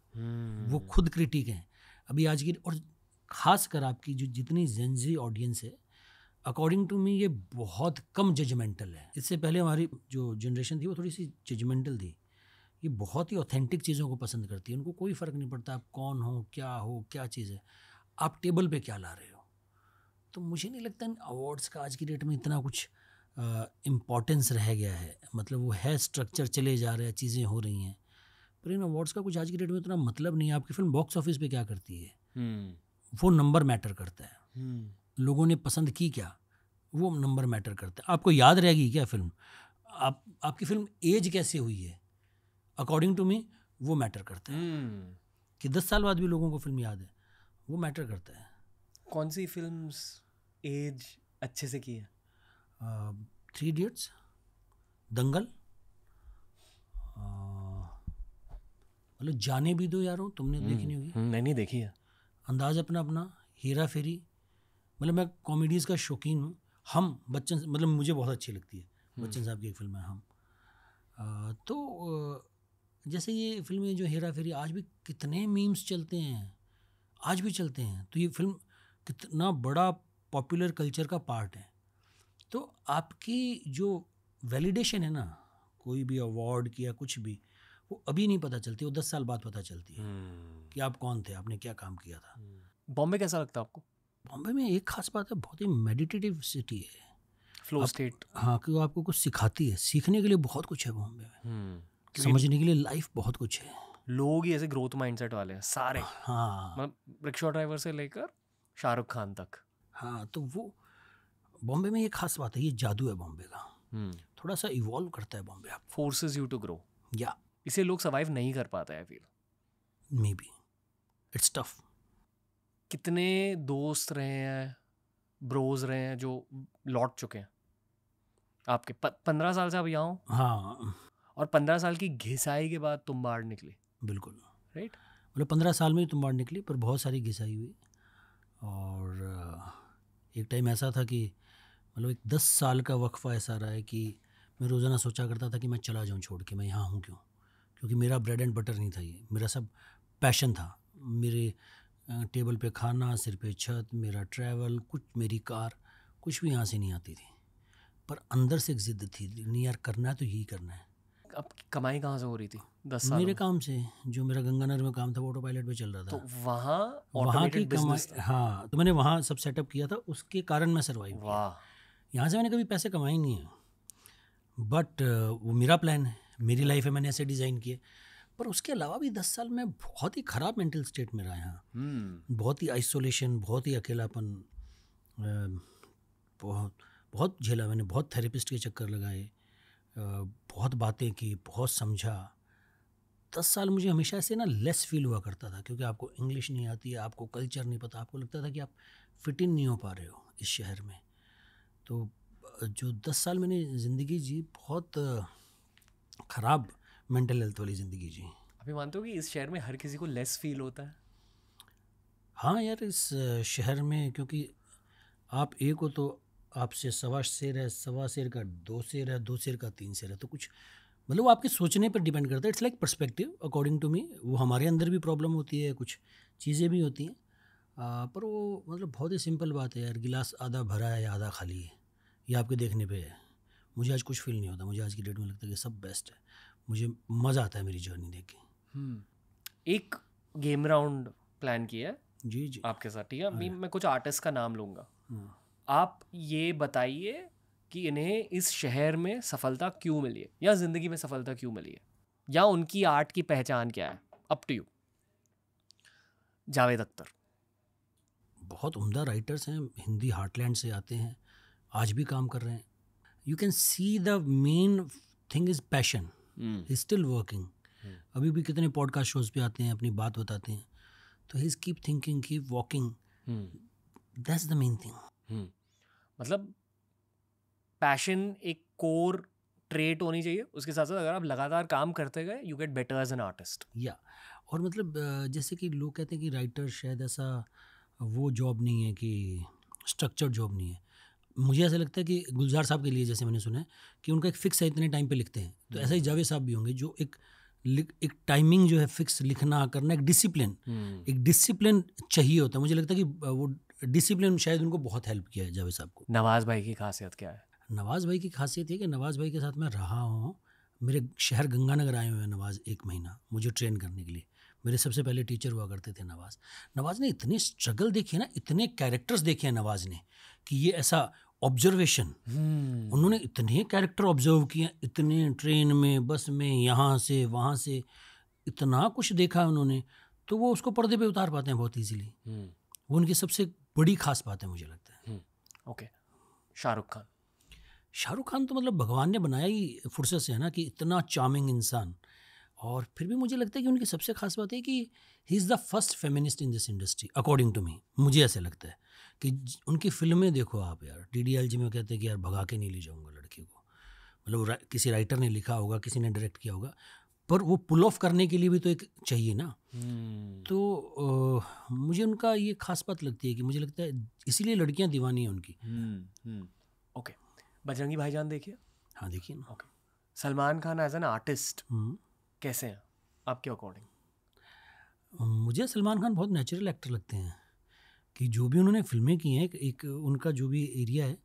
वो खुद क्रिटिक हैं अभी आज की। और ख़ास कर आपकी जो जितनी जेनजी ऑडियंस है, अकॉर्डिंग टू मी ये बहुत कम जजमेंटल है। इससे पहले हमारी जो जनरेशन थी वो थोड़ी सी जजमेंटल थी, ये बहुत ही ऑथेंटिक चीज़ों को पसंद करती है। उनको कोई फ़र्क नहीं पड़ता आप कौन हो, क्या चीज़ है, आप टेबल पे क्या ला रहे हो। तो मुझे नहीं लगता इन अवार्ड्स का आज की डेट में इतना कुछ इम्पॉर्टेंस रह गया है। मतलब वो है, स्ट्रक्चर चले जा रहे हैं, चीज़ें हो रही हैं, पर इन अवार्ड्स का कुछ आज की डेट में इतना मतलब नहीं है। आपकी फिल्म बॉक्स ऑफिस पे क्या करती है, वो नंबर मैटर करता है। लोगों ने पसंद की क्या, वो नंबर मैटर करता है। आपको याद रहेगी क्या फिल्म, आपकी फिल्म एज कैसे हुई है, अकॉर्डिंग टू मी वो मैटर करता है। कि 10 साल बाद भी लोगों को फिल्म याद है, वो मैटर करता है। कौन सी फिल्म्स एज अच्छे से की है? 3 इडियट्स, दंगल, मतलब जाने भी दो यारों, तुमने देखी नहीं होगी। नहीं देखी है। अंदाज अपना अपना, हेरा फेरी, मतलब मैं कॉमेडीज़ का शौकीन हूँ। हम बच्चन, मतलब मुझे बहुत अच्छी लगती है, बच्चन साहब की एक फिल्म है हम। तो जैसे ये फिल्में जो हेरा फेरी, आज भी कितने मीम्स चलते हैं, आज भी चलते हैं। तो ये फिल्म कितना बड़ा पॉपुलर कल्चर का पार्ट है। तो आपकी जो वैलिडेशन है ना, कोई भी अवार्ड की या कुछ भी, वो अभी नहीं पता चलती, वो 10 साल बाद पता चलती है कि आप कौन थे, आपने क्या काम किया था। बॉम्बे कैसा लगता है आपको? बॉम्बे में एक खास बात है, बहुत ही मेडिटेटिव सिटी है, फ्लो स्टेट। हाँ, कि वो आपको कुछ सिखाती है, सीखने के लिए बहुत कुछ है बॉम्बे में, समझने के लिए लाइफ बहुत कुछ है। लोग ही ऐसे ग्रोथ माइंडसेट वाले हैं सारे, हाँ, मतलब रिक्शा ड्राइवर से लेकर शाहरुख खान तक। हाँ, तो वो बॉम्बे में ये खास बात है, ये जादू है बॉम्बे का। थोड़ा सा इवॉल्व करता है बॉम्बे, आप फोर्सेस यू टू ग्रो, या इसे लोग सर्वाइव नहीं कर पाते हैं, feel may be it's tough. कितने दोस्त रहे हैं, ब्रोज रहे हैं जो लौट चुके हैं आपके? 15 साल से आप यहाँ हो, हाँ, और 15 साल की घिसाई के बाद तुम बाहर निकली। बिल्कुल, राइट। मतलब 15 साल में ही तुम बाहर निकली, पर बहुत सारी घिसाई हुई। और एक टाइम ऐसा था कि मतलब एक 10 साल का वक्फा ऐसा रहा है कि मैं रोज़ाना सोचा करता था कि मैं चला जाऊँ छोड़ के, मैं यहाँ हूँ क्यों, क्योंकि मेरा ब्रेड एंड बटर नहीं था, ये मेरा सब पैशन था। मेरे टेबल पे खाना, सिर पे छत, मेरा ट्रैवल, कुछ मेरी कार, कुछ भी यहाँ से नहीं आती थी, पर अंदर से एक जिद थी, नहीं यार करना है तो यही करना है। अब कमाई कहाँ से हो रही थी 10 साल मेरे में? काम से, जो मेरा गंगानगर में काम था वो ऑटो पायलट पे चल रहा था। तो वहाँ की कमाई, हाँ, तो मैंने वहाँ सब सेटअप किया था, उसके कारण मैं सर्वाइव किया। यहाँ से मैंने कभी पैसे कमाए नहीं है, बट वो मेरा प्लान है, मेरी लाइफ है, मैंने ऐसे डिज़ाइन किए। पर उसके अलावा भी 10 साल में बहुत ही ख़राब मेंटल स्टेट में रहा यहाँ, बहुत ही आइसोलेशन, बहुत ही अकेलापन, बहुत झेला मैंने, बहुत थेरेपिस्ट के चक्कर लगाए, बहुत बातें की, बहुत समझा, 10 साल मुझे हमेशा ऐसे ना लेस फील हुआ करता था, क्योंकि आपको इंग्लिश नहीं आती है, आपको कल्चर नहीं पता, आपको लगता था कि आप फिट इन नहीं हो पा रहे हो इस शहर में। तो जो 10 साल मैंने ज़िंदगी जी, बहुत ख़राब मेंटल हेल्थ वाली ज़िंदगी जी। अभी मानते हो कि इस शहर में हर किसी को लेस फील होता है? हाँ यार, इस शहर में क्योंकि आप एक हो तो आपसे सवा शेर है, सवा शेर का 2 शेर है, 2 शेर का 3 शेर है, तो कुछ मतलब वो आपके सोचने पर डिपेंड करता है। It's like perspective according to me. वो हमारे अंदर भी प्रॉब्लम होती है, कुछ चीज़ें भी होती हैं, पर वो मतलब बहुत ही सिंपल बात है यार, गिलास आधा भरा है या आधा खाली है, ये आपके देखने पे है। मुझे आज कुछ फील नहीं होता, मुझे आज की डेट में लगता है कि सब बेस्ट है, मुझे मज़ा आता है मेरी जर्नी देख के। एक गेम राउंड प्लान किया है जी जी। आपके साथ, ठीक है? मैं कुछ आर्टिस्ट का नाम लूँगा, हाँ। आप ये बताइए कि इन्हें इस शहर में सफलता क्यों मिली है, या ज़िंदगी में सफलता क्यों मिली है, या उनकी आर्ट की पहचान क्या है। Up to you. Javed Akhtar. बहुत उम्दा राइटर्स हैं, हिंदी हार्टलैंड से आते हैं, आज भी काम कर रहे हैं। You can see the main thing is passion, he still working. अभी भी कितने पॉडकास्ट शोज पे आते हैं, अपनी बात बताते हैं, तो he keep thinking, keep walking, that's the main thing. मतलब पैशन एक कोर ट्रेट होनी चाहिए, उसके साथ साथ अगर आप लगातार काम करते गए, you get better as an artist. या और मतलब जैसे कि लोग कहते हैं कि राइटर शायद ऐसा वो जॉब नहीं है, कि स्ट्रक्चर्ड जॉब नहीं है। मुझे ऐसा लगता है कि गुलजार साहब के लिए, जैसे मैंने सुना है कि उनका एक फिक्स है, इतने टाइम पे लिखते हैं, तो ऐसा ही जावेद साहब भी होंगे, जो एक टाइमिंग जो है फिक्स, लिखना करना, एक डिसिप्लिन चाहिए होता है। मुझे लगता है कि वो डिसिप्लिन शायद उनको बहुत हेल्प किया है जावेद साहब को। नवाज भाई की खासियत क्या है? नवाज़ भाई की खासियत है कि नवाज़ भाई के साथ मैं रहा हूँ। मेरे शहर गंगानगर आए हुए हैं नवाज़ 1 महीना मुझे ट्रेन करने के लिए। मेरे सबसे पहले टीचर हुआ करते थे नवाज़। नवाज़ ने इतनी स्ट्रगल देखी है ना, इतने कैरेक्टर्स देखे हैं नवाज़ ने, कि ये ऐसा ऑब्जर्वेशन, उन्होंने इतने कैरेक्टर ऑब्जर्व किए, इतने ट्रेन में, बस में, यहाँ से वहाँ से, इतना कुछ देखा है उन्होंने, तो वो उसको पर्दे पे उतार पाते हैं बहुत ईजीली। वो उनकी सबसे बड़ी खास बात है मुझे लगता है। ओके, शाहरुख खान। शाहरुख खान तो मतलब भगवान ने बनाया ही फुर्सत से है ना, कि इतना चार्मिंग इंसान, और फिर भी मुझे लगता है कि उनकी सबसे खास बात है कि he is the first feminist in this industry according to me. मुझे ऐसा लगता है कि उनकी फिल्में देखो आप यार, DDLJ में कहते हैं कि यार भगा के नहीं ले जाऊंगा लड़की को, मतलब किसी राइटर ने लिखा होगा, किसी ने डायरेक्ट किया होगा, पर वो पुल ऑफ करने के लिए भी तो एक चाहिए ना। तो मुझे उनका ये खास बात लगती है कि मुझे लगता है इसीलिए लड़कियां दीवानी हैं उनकी। ओके, बजरंगी भाईजान देखिए। हाँ देखिए ना। Okay, Salman Khan as an artist कैसे हैं आपके अकॉर्डिंग? मुझे सलमान खान बहुत नेचुरल एक्टर लगते हैं, कि जो भी उन्होंने फिल्में की हैं, एक उनका जो भी एरिया है,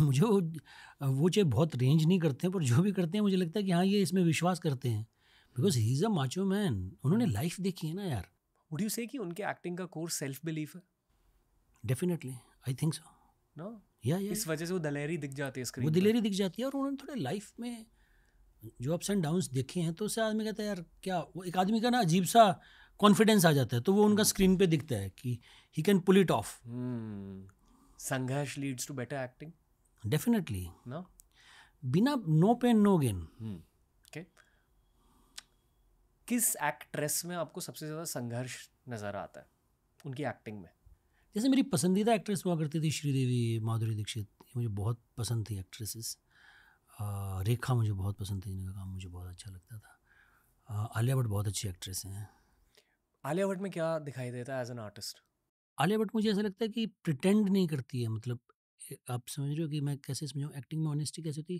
मुझे वो चाहे बहुत रेंज नहीं करते हैं, पर जो भी करते हैं मुझे लगता है कि हाँ ये इसमें विश्वास करते हैं, because he is a macho man. उन्होंने लाइफ देखी है ना यार। वुड यू से कि उनके एक्टिंग का कोर्स सेल्फ बिलीफ है? Definitely, I think so. No, या इस वजह से वो दलेरी दिख जाती है स्क्रीन वो पर। दिलेरी दिख जाती है, और उन्होंने थोड़े लाइफ में जो अप्स एंड डाउन्स देखे हैं, तो उससे आदमी कहता है यार क्या, वो एक आदमी का ना अजीब सा कॉन्फिडेंस आ जाता है, तो वो उनका स्क्रीन पे दिखता है कि he can pull it off. संघर्ष leads to better acting. Definitely, no, बिना no pain no gain. Okay, किस एक्ट्रेस में आपको सबसे ज़्यादा संघर्ष नज़र आता है उनकी एक्टिंग में? जैसे मेरी पसंदीदा एक्ट्रेस हुआ करती थी श्रीदेवी, माधुरी दीक्षित, मुझे बहुत पसंद थी एक्ट्रेसेस। रेखा मुझे बहुत पसंद थी, इनका काम मुझे बहुत अच्छा लगता था। आलिया भट्ट बहुत अच्छी एक्ट्रेस हैं। आलिया भट्ट में क्या दिखाई देता है as an artist? Alia Bhatt मुझे ऐसा लगता है कि प्रिटेंड नहीं करती है, मतलब आप समझ रहे हो कि मैं कैसे समझाऊँ, एक्टिंग में ऑनेस्टी कैसे होती है,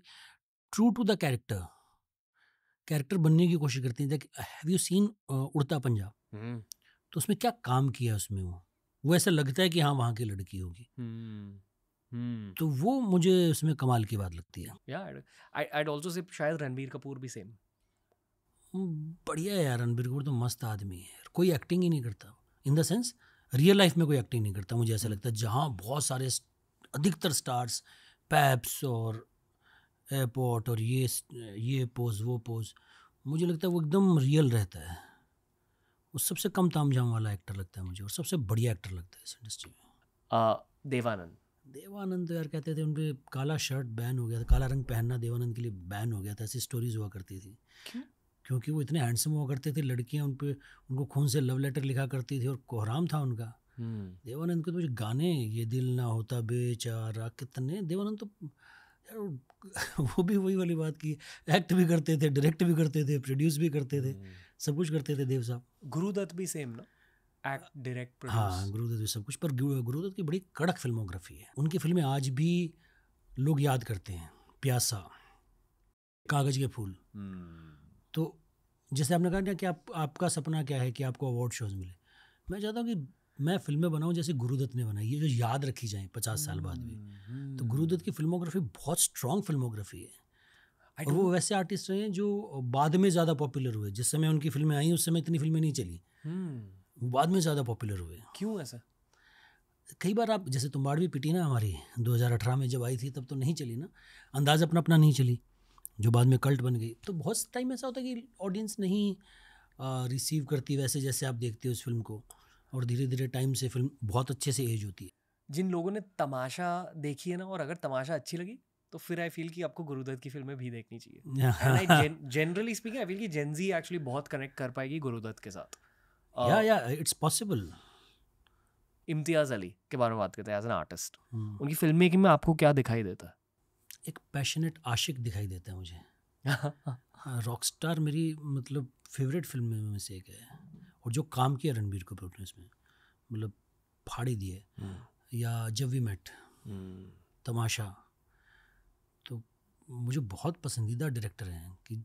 ट्रू टू द कैरेक्टर बनने की कोशिश करती है। हैव यू सीन उड़ता पंजाब? तो उसमें क्या काम किया है उसमें, वो ऐसा लगता है कि हाँ वहाँ की लड़की होगी। तो वो मुझे उसमें कमाल की बात लगती है। I'd also say शायद रणबीर कपूर भी सेम। बढ़िया है यार, रणबीर कपूर तो मस्त आदमी है, कोई एक्टिंग ही नहीं करता, in the sense real life में कोई एक्टिंग नहीं करता। मुझे ऐसा लगता है जहाँ बहुत सारे अधिकतर स्टार्स पैप्स और एयरपोर्ट और ये पोज वो पोज, मुझे लगता है वो एकदम रियल रहता है। वो सबसे कम तामझाम वाला एक्टर लगता है मुझे, और सबसे बढ़िया एक्टर लगता है इस इंडस्ट्री में। देवानंद तो यार कहते थे उन पे काला शर्ट बैन हो गया था, काला रंग पहनना देवानंद के लिए बैन हो गया था, ऐसी स्टोरीज हुआ करती थी। क्योंकि वो इतने हैंडसम हुआ करते थे, लड़कियां उनको खून से लव लेटर लिखा करती थी और कोहराम था उनका। देवानंद के तो मुझे गाने, ये दिल ना होता बेचारा, कितने देवानंद तो यार वो भी वही वाली बात की, एक्ट भी करते थे, डायरेक्ट भी करते थे, प्रोड्यूस भी करते थे, सब कुछ करते थे देव साहब। गुरुदत्त भी सेम ना, एक्ट, डायरेक्ट, प्रोड्यूस। हाँ, गुरुदत्त भी सब कुछ, पर गुरुदत्त की बड़ी कड़क फिल्मोग्राफी है। उनकी फिल्में आज भी लोग याद करते हैं, प्यासा, कागज के फूल। तो जैसे आपने कहा ना कि आपका सपना क्या है कि आपको अवार्ड शोज मिले, मैं चाहता हूँ कि मैं फिल्में बनाऊँ जैसे गुरुदत्त ने बनाई, ये जो याद रखी जाए 50 साल बाद भी। तो गुरुदत्त की फिल्मोग्राफी बहुत स्ट्रॉन्ग फिल्मोग्राफी है। और वो वैसे आर्टिस्ट रहे हैं जो बाद में ज़्यादा पॉपुलर हुए। जिस समय उनकी फिल्में आई उस समय इतनी फिल्में नहीं चली, वो बाद में ज़्यादा पॉपुलर हुए। क्यों ऐसा? कई बार आप, जैसे तुम्बाड़ भी पिटी ना हमारी 2018 में जब आई थी, तब तो नहीं चली ना। अंदाज़ अपना अपना नहीं चली, जो बाद में कल्ट बन गई। तो बहुत टाइम ऐसा होता है कि ऑडियंस नहीं रिसीव करती वैसे जैसे आप देखते हो उस फिल्म को, और धीरे धीरे टाइम से फिल्म बहुत अच्छे से एज होती है। जिन लोगों ने तमाशा देखी है ना, और अगर तमाशा अच्छी लगी तो फिर आई फील कि आपको गुरुदत्त की फिल्में भी देखनी चाहिए। जनरली स्पीकिंग आई फील कि जेन ज़ी एक्चुअली बहुत कनेक्ट कर पाएगी गुरुदत्त के साथ। या इट्स पॉसिबल। इम्तियाज़ अली के बारे में बात करते हैं एज एन आर्टिस्ट, उनकी फिल्म मेकिंग में आपको क्या दिखाई देता है? एक पैशनेट आशिक दिखाई देता है मुझे। रॉकस्टार मेरी मतलब फेवरेट फिल्म में से एक है। और जो काम किया रणबीर कपूर ने इसमें, मतलब फाड़ी दिए, या जब वी मेट, तमाशा, तो मुझे बहुत पसंदीदा डायरेक्टर हैं कि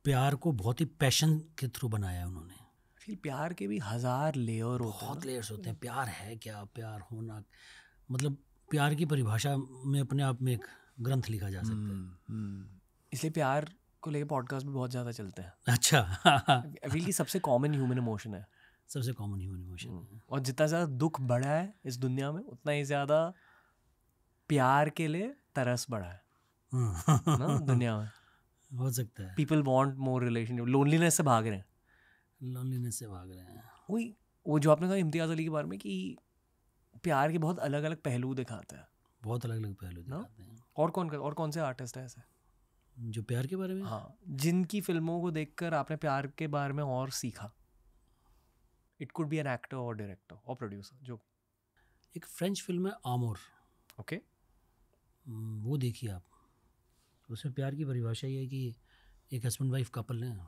प्यार को बहुत ही पैशन के थ्रू बनाया है उन्होंने। फिर प्यार के भी 1000 लेयर होते हैं, बहुत लेयर्स होते हैं। प्यार है क्या, प्यार होना, मतलब प्यार की परिभाषा में अपने आप में एक ग्रंथ लिखा जा सकता है। इसलिए प्यार को लेके पॉडकास्ट भी बहुत ज़्यादा चलते हैं। अच्छा। आई फील कि सबसे कॉमन ह्यूमन इमोशन है, सबसे कॉमन ह्यूमन इमोशन है। और जितना ज़्यादा दुख बढ़ा है इस दुनिया में, उतना ही ज़्यादा प्यार के लिए तरस बढ़ा है ना दुनिया में। हो सकता है। People want more relationship, loneliness से भाग रहे हैं, लोनलीनेस से भाग रहे हैं। वही वो जो आपने कहा इम्तियाज़ अली के बारे में कि प्यार के बहुत अलग अलग पहलू दिखाता है, बहुत अलग अलग पहलू दिखाते हैं। और कौन से आर्टिस्ट है ऐसे जो प्यार के बारे में, हाँ, जिनकी फिल्मों को देखकर आपने प्यार के बारे में और सीखा? It could be an actor और डायरेक्टर और प्रोड्यूसर। जो एक फ्रेंच फिल्म है आमोर, ओके, वो देखिए आप। उसमें प्यार की परिभाषा ये है कि एक हस्बैंड वाइफ कपल हैं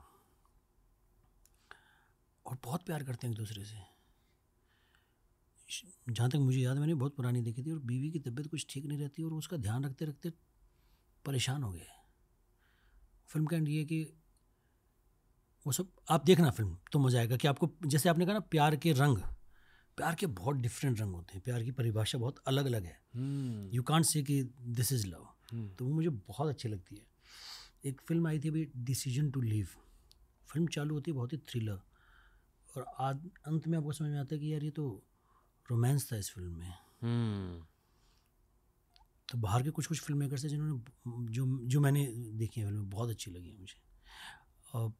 और बहुत प्यार करते हैं एक दूसरे से। जहाँ तक मुझे याद है, मैंने बहुत पुरानी देखी थी, और बीवी की तबीयत कुछ ठीक नहीं रहती और उसका ध्यान रखते रखते परेशान हो गए। फिल्म का एंड ये कि वो सब आप देखना फिल्म तो मज़ा आएगा। कि आपको, जैसे आपने कहा ना, प्यार के रंग, प्यार के बहुत डिफरेंट रंग होते हैं, प्यार की परिभाषा बहुत अलग अलग है। यू कांट से कि दिस इज़ लव। तो वो मुझे बहुत अच्छी लगती है। एक फिल्म आई थी अभी, डिसीजन टू लीव। फिल्म चालू होती है बहुत ही थ्रिलर, और अंत में आपको समझ में आता है कि यार ये तो रोमांस था इस फिल्म में। तो बाहर के कुछ फिल्म मेकर्स हैं जिन्होंने जो मैंने देखी है फिल्में, बहुत अच्छी लगी है मुझे। और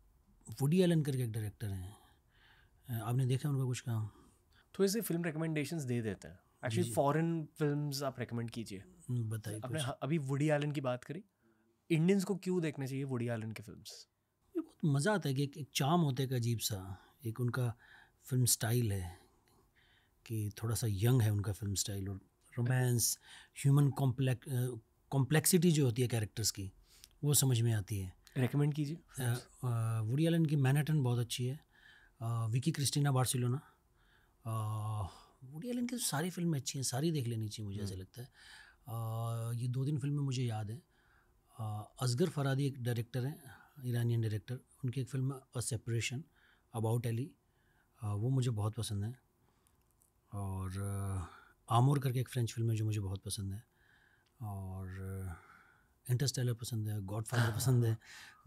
वुडी एलन करके एक डायरेक्टर हैं, आपने देखा उनका कुछ काम? थोड़े से फिल्म रिकमेंडेशंस दे देते हैं एक्चुअली। फॉरेन फिल्म्स आप रेकमेंड कीजिए। बताइए। आपने अभी वुडी एलन की बात करी, इंडियंस को क्यों देखने चाहिए वुडी एलन के फिल्म्स? ये बहुत मज़ा आता है कि एक चार्म होता है, एक अजीब सा, एक उनका फिल्म स्टाइल है कि थोड़ा सा यंग है उनका फिल्म स्टाइल, और रोमांस, ह्यूमन कॉम्प्लेक्सिटी जो होती है कैरेक्टर्स की, वो समझ में आती है। रेकमेंड कीजिए। वुडी एलन की मैनहट्टन बहुत अच्छी है, Vicky Cristina Barcelona. Woody Allen की सारी फिल्में अच्छी हैं, सारी देख लेनी चाहिए मुझे ऐसा लगता है। ये 2-3 फिल्में मुझे याद हैं। असगर फरादी एक डायरेक्टर हैं, ईरानियन डायरेक्टर, उनकी एक फिल्म अ सेपरेशन अबाउट एली, वो मुझे बहुत पसंद है। और आमोर करके एक फ्रेंच फिल्म है जो मुझे बहुत पसंद है। और इंटरस्टेलर पसंद है, गॉडफादर पसंद है,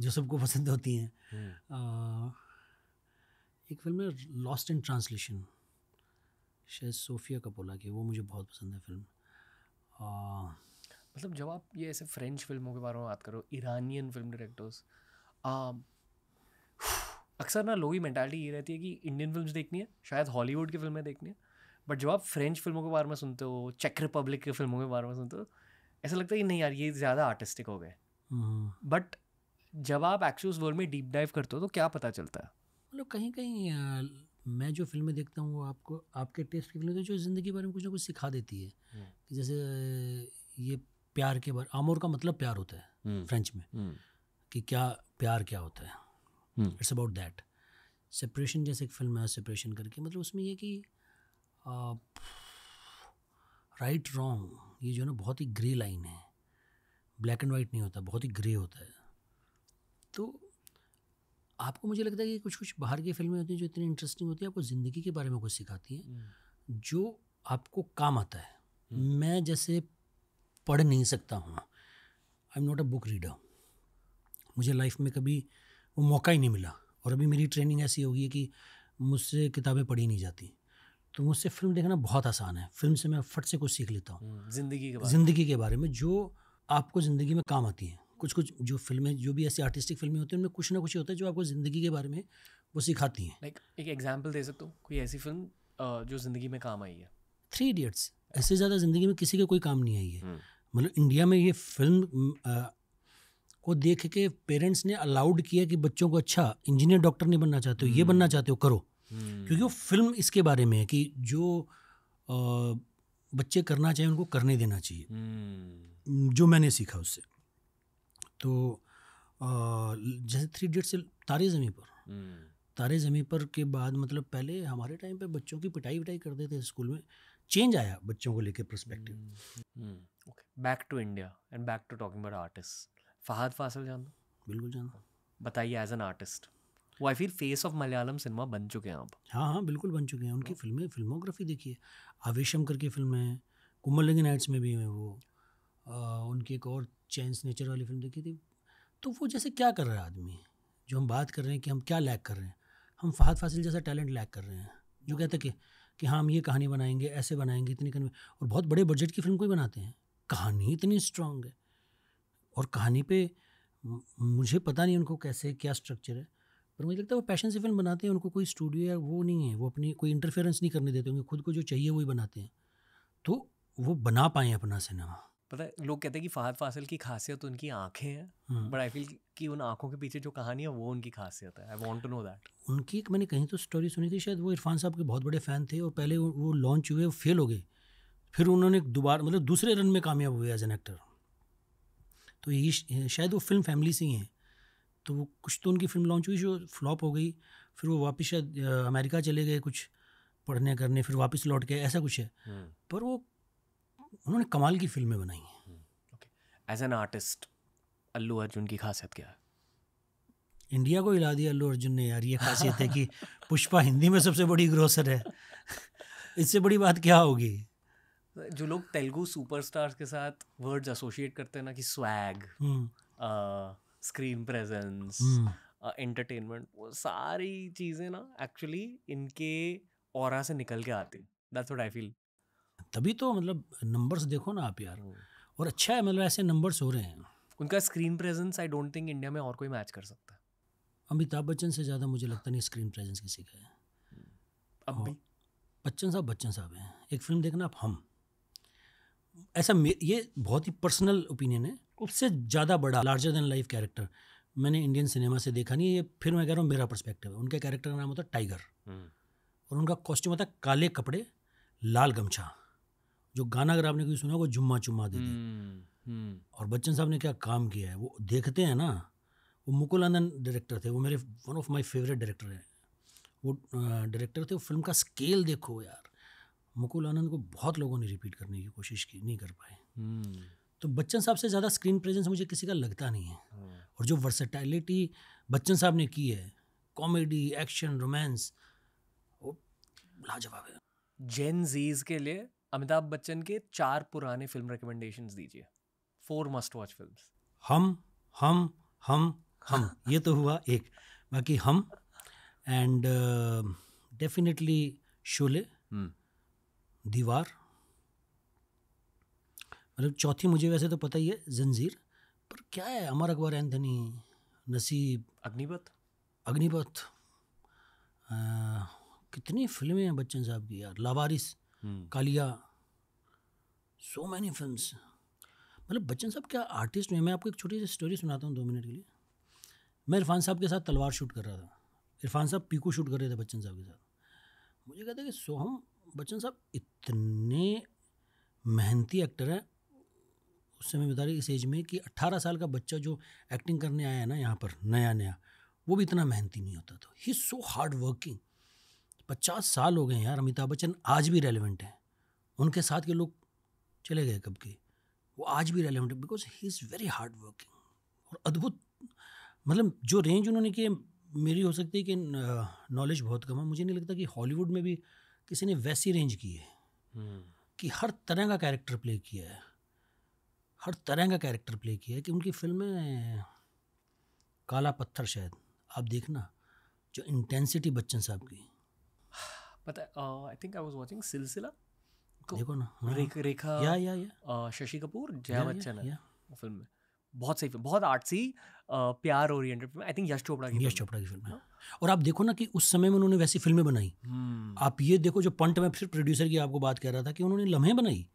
जो सबको पसंद होती हैं। एक फिल्म है लॉस्ट इन ट्रांसलेशन, शायद सोफिया कपोला की, वो मुझे बहुत पसंद है फिल्म। मतलब जब आप ये ऐसे फ्रेंच फिल्मों के बारे में बात करो, ईरानियन फिल्म डायरेक्टर्स, अक्सर ना लोगों की मेंटालिटी ये रहती है कि इंडियन फिल्म्स देखनी है, शायद हॉलीवुड की फिल्में देखनी है। बट जब आप फ्रेंच फिल्मों के बारे में सुनते हो, चेक रिपब्लिक की फिल्मों के बारे में सुनते हो, ऐसा लगता है कि नहीं यार ये ज़्यादा आर्टिस्टिक हो गए। बट जब आप एक्चुअल वर्ल्ड में डीप डाइव करते हो तो क्या पता चलता है? मतलब कहीं कहीं मैं जो फिल्में देखता हूँ वो आपको आपके टेस्ट की फिल्में जो ज़िंदगी के बारे में कुछ ना कुछ सिखा देती है। कि जैसे ये प्यार के बारे, आमोर का मतलब प्यार होता है फ्रेंच में, कि क्या प्यार क्या होता है, इट्स अबाउट दैट। सेपरेशन जैसे एक फिल्म है सेपरेशन करके, मतलब उसमें ये कि राइट रॉन्ग ये जो है ना बहुत ही ग्रे लाइन है, ब्लैक एंड वाइट नहीं होता, बहुत ही ग्रे होता है। तो आपको मुझे लगता है कि कुछ कुछ बाहर की फिल्में होती हैं जो इतनी इंटरेस्टिंग होती है, आपको ज़िंदगी के बारे में कुछ सिखाती हैं जो आपको काम आता है। मैं जैसे पढ़ नहीं सकता हूँ, I am not a book reader, मुझे लाइफ में कभी वो मौका ही नहीं मिला, और अभी मेरी ट्रेनिंग ऐसी हो गई है कि मुझसे किताबें पढ़ी नहीं जाती, तो मुझसे फिल्म देखना बहुत आसान है। फिल्म से मैं फट से कुछ सीख लेता हूँ ज़िंदगी के बारे में जो आपको ज़िंदगी में काम आती हैं। कुछ कुछ जो फिल्में, जो भी ऐसी आर्टिस्टिक फिल्में होती हैं, उनमें कुछ ना कुछ होता है जो आपको ज़िंदगी के बारे में वो सिखाती हैं। लाइक एक एग्जांपल दे सकते हो कोई ऐसी फिल्म जो ज़िंदगी में काम आई है? 3 इडियट्स, इससे ज़्यादा ज़िंदगी में किसी के कोई काम नहीं आई है। मतलब इंडिया में ये फिल्म को देख के पेरेंट्स ने अलाउड किया कि बच्चों को अच्छा इंजीनियर डॉक्टर नहीं बनना चाहते हो, ये बनना चाहते हो करो, क्योंकि वो फिल्म इसके बारे में है कि जो बच्चे करना चाहिए उनको करने देना चाहिए। जो मैंने सीखा उससे, तो जैसे 3 इडियट से तारे ज़मीं पर, तारे ज़मीं पर के बाद मतलब पहले हमारे टाइम पे बच्चों की पिटाई विटाई करते थे स्कूल में, चेंज आया बच्चों को लेके perspective. Okay, back to India and back to talking about artist. Fahadh Faasil जानते? बिल्कुल जानता। बताइए एज एन आर्टिस्ट, वो I feel face of Malayalam cinema बन चुके हैं अब। हाँ हाँ बिल्कुल बन चुके हैं। उनकी फिल्में, फिल्मोग्राफी देखिए, आवेशम करके फिल्म है, कुम्मलंगी नाइट्स में भी है वो, उनकी एक और चैन स्नेचर वाली फिल्म देखी थी। तो वो जैसे क्या कर रहा है आदमी, जो हम बात कर रहे हैं कि हम क्या लैक कर रहे हैं, हम फहद फासिल जैसा टैलेंट लैक कर रहे हैं जो कहते हैं कि हाँ हम ये कहानी बनाएंगे, ऐसे बनाएंगे, इतनी कहानी, और बहुत बड़े बजट की फिल्म कोई बनाते हैं, कहानी इतनी स्ट्रांग है, और कहानी पे मुझे पता नहीं उनको कैसे क्या स्ट्रक्चर है, पर मुझे लगता है वो पैशन से फिल्म बनाते हैं, उनको कोई स्टूडियो या वो नहीं है, वो अपनी कोई इंटरफेरेंस नहीं करने देते, उनको खुद को जो चाहिए वही बनाते हैं, तो वो बना पाए अपना सिनेमा। पता है लोग कहते हैं कि फहद फासिल की खासियत उनकी आंखें हैं, बट आई फील कि उन आंखों के पीछे जो कहानी है वो उनकी खासियत है। I want to know that. उनकी एक मैंने कहीं तो स्टोरी सुनी थी, शायद वो इरफान साहब के बहुत बड़े फ़ैन थे, और पहले वो लॉन्च हुए, वो फेल हो गए, फिर उन्होंने दोबारा मतलब दूसरे रन में कामयाब हुए एज एन एक्टर। तो ये शायद वो फिल्म फैमिली से ही हैं, तो वो कुछ तो उनकी फिल्म लॉन्च हुई जो फ्लॉप हो गई, फिर वो वापस शायद अमेरिका चले गए कुछ पढ़ने करने, फिर वापस लौट के, ऐसा कुछ है, पर वो उन्होंने कमाल की फिल्में बनाई हैं। As an artist Allu Arjun की खासियत क्या है? इंडिया को हिला दिया अल्लू अर्जुन ने यार, ये खासियत है कि पुष्पा हिंदी में सबसे बड़ी ग्रोसर है, इससे बड़ी बात क्या होगी। जो लोग तेलुगु सुपरस्टार्स के साथ वर्ड्स एसोसिएट करते हैं ना कि स्वैग, स्क्रीन प्रेजेंस, एंटरटेनमेंट, वो सारी चीज़ें ना एक्चुअली इनके ऑरा से निकल के आती। That's what I feel. तभी तो मतलब नंबर्स देखो ना आप यार, और अच्छा है मतलब ऐसे नंबर्स हो रहे हैं। उनका screen presence I don't think India में और कोई मैच कर सकता है। अमिताभ बच्चन से ज़्यादा मुझे लगता नहीं स्क्रीन प्रेजेंस किसी का है। अब भी बच्चन साहब हैं, एक फिल्म देखना आप, हम, ऐसा ये बहुत ही पर्सनल ओपिनियन है, उससे ज़्यादा बड़ा लार्जर देन लाइफ कैरेक्टर मैंने इंडियन सिनेमा से देखा नहीं है। ये फिर मैं कह रहा हूँ मेरा पर्सपेक्टिव है। उनके कैरेक्टर का नाम होता है टाइगर, और उनका कॉस्ट्यूम होता है काले कपड़े, लाल गमछा, जो गाना अगर आपने कोई सुना वो जुम्मा चुम्मा दे दी। और बच्चन साहब ने क्या काम किया है, वो देखते हैं ना, वो मुकुल आनंद डायरेक्टर थे, वो मेरे one of my favourite director हैं, वो डायरेक्टर थे। वो फिल्म का स्केल देखो यार, मुकुल आनंद को बहुत लोगों ने रिपीट करने की कोशिश की, नहीं कर पाए। तो बच्चन साहब से ज़्यादा स्क्रीन प्रेजेंस मुझे किसी का लगता नहीं है। और जो वर्सेटैलिटी बच्चन साहब ने की है, कॉमेडी, एक्शन, रोमांस, वो लाजवाब है। जेन जीज के लिए अमिताभ बच्चन के 4 पुराने फिल्म रिकमेंडेशंस दीजिए, 4 मस्ट वॉच फिल्म्स। हम ये तो हुआ एक, बाकी हम, एंड डेफिनेटली शोले, दीवार, मतलब चौथी मुझे वैसे तो पता ही है जंजीर, पर क्या है, अमर अकबर एंथनी, नसीब, अग्निपथ, कितनी फिल्में हैं बच्चन साहब की यार, लावारिस, कालिया, सो मैनी फिल्म्स। मतलब बच्चन साहब क्या आर्टिस्ट हैं। मैं आपको एक छोटी सी स्टोरी सुनाता हूँ 2 मिनट के लिए। मैं इरफान साहब के साथ तलवार शूट कर रहा था, इरफान साहब पीकू शूट कर रहे थे बच्चन साहब के साथ। मुझे कहते कि सोहम बच्चन साहब इतने मेहनती एक्टर हैं। उस समय बता रही इस एज में कि 18 साल का बच्चा जो एक्टिंग करने आया है ना यहाँ पर नया, वो भी इतना मेहनती नहीं होता था। He is so hard working. 50 साल हो गए यार, अमिताभ बच्चन आज भी रेलिवेंट हैं। उनके साथ के लोग चले गए कब के, वो आज भी रेलिवेंट है because he is very hard working और अद्भुत। मतलब जो रेंज उन्होंने की, मेरी हो सकती है कि नॉलेज बहुत कम है, मुझे नहीं लगता कि हॉलीवुड में भी किसी ने वैसी रेंज की है कि हर तरह का कैरेक्टर प्ले किया है, हर तरह का कैरेक्टर प्ले किया है। कि उनकी फिल्में काला पत्थर, शायद आप देखना जो इंटेंसिटी बच्चन साहब की, पता है I think I was watching सिलसिला, तो देखो ना। हाँ, रेखा या शशि कपूर, जया बच्चन है फिल्म में। बहुत सही फिल्म, बहुत आर्टसी, प्यार oriented film. I think Yash Chopra की फिल्म है। और आप देखो ना कि उस समय में उन्होंने वैसी फिल्में बनाई। आप ये देखो जो पंट, में फिर प्रोड्यूसर की आपको बात कह रहा था कि उन्होंने लम्हे बनाई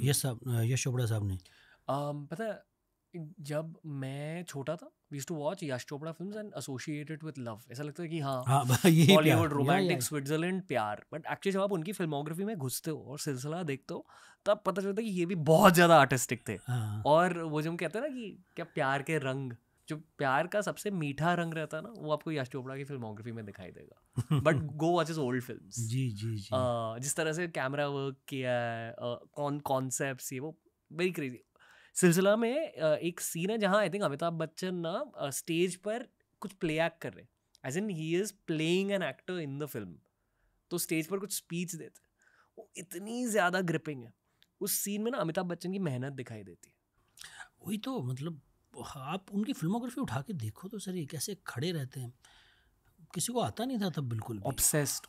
यश चोपड़ा साहब ने। पता है जब मैं छोटा था, we used to watch Yash Chopra films and associated with love. ऐसा लगता है कि हाँ बॉलीवुड रोमांटिक स्विट्जरलैंड प्यार, बट एक्चुअली जब आप उनकी फिल्मोग्राफी में घुसते हो और सिलसिला देखते हो तब पता चलता है कि ये भी बहुत ज़्यादा आर्टिस्टिक थे। और वो जो हम कहते हैं ना कि क्या प्यार के रंग, जो प्यार का सबसे मीठा रंग रहता है ना, वो आपको यश चोपड़ा की फिल्मोग्राफी में दिखाई देगा। But go watch his old films. जी। जिस तरह से कैमरा वर्क किया है, कॉन्सेप्ट्स, ये वो वेरी क्रेजी। सिलसिला में एक सीन है जहाँ आई थिंक अमिताभ बच्चन ना स्टेज पर कुछ प्ले एक्ट कर रहे हैं, as in he is playing an actor in the film. तो स्टेज पर कुछ स्पीच देते, वो इतनी ज़्यादा ग्रिपिंग है। उस सीन में ना अमिताभ बच्चन की मेहनत दिखाई देती है। वही तो, मतलब आप उनकी फिल्मोग्राफी उठा के देखो तो सर, ये कैसे खड़े रहते हैं, किसी को आता नहीं था तब बिल्कुल भी।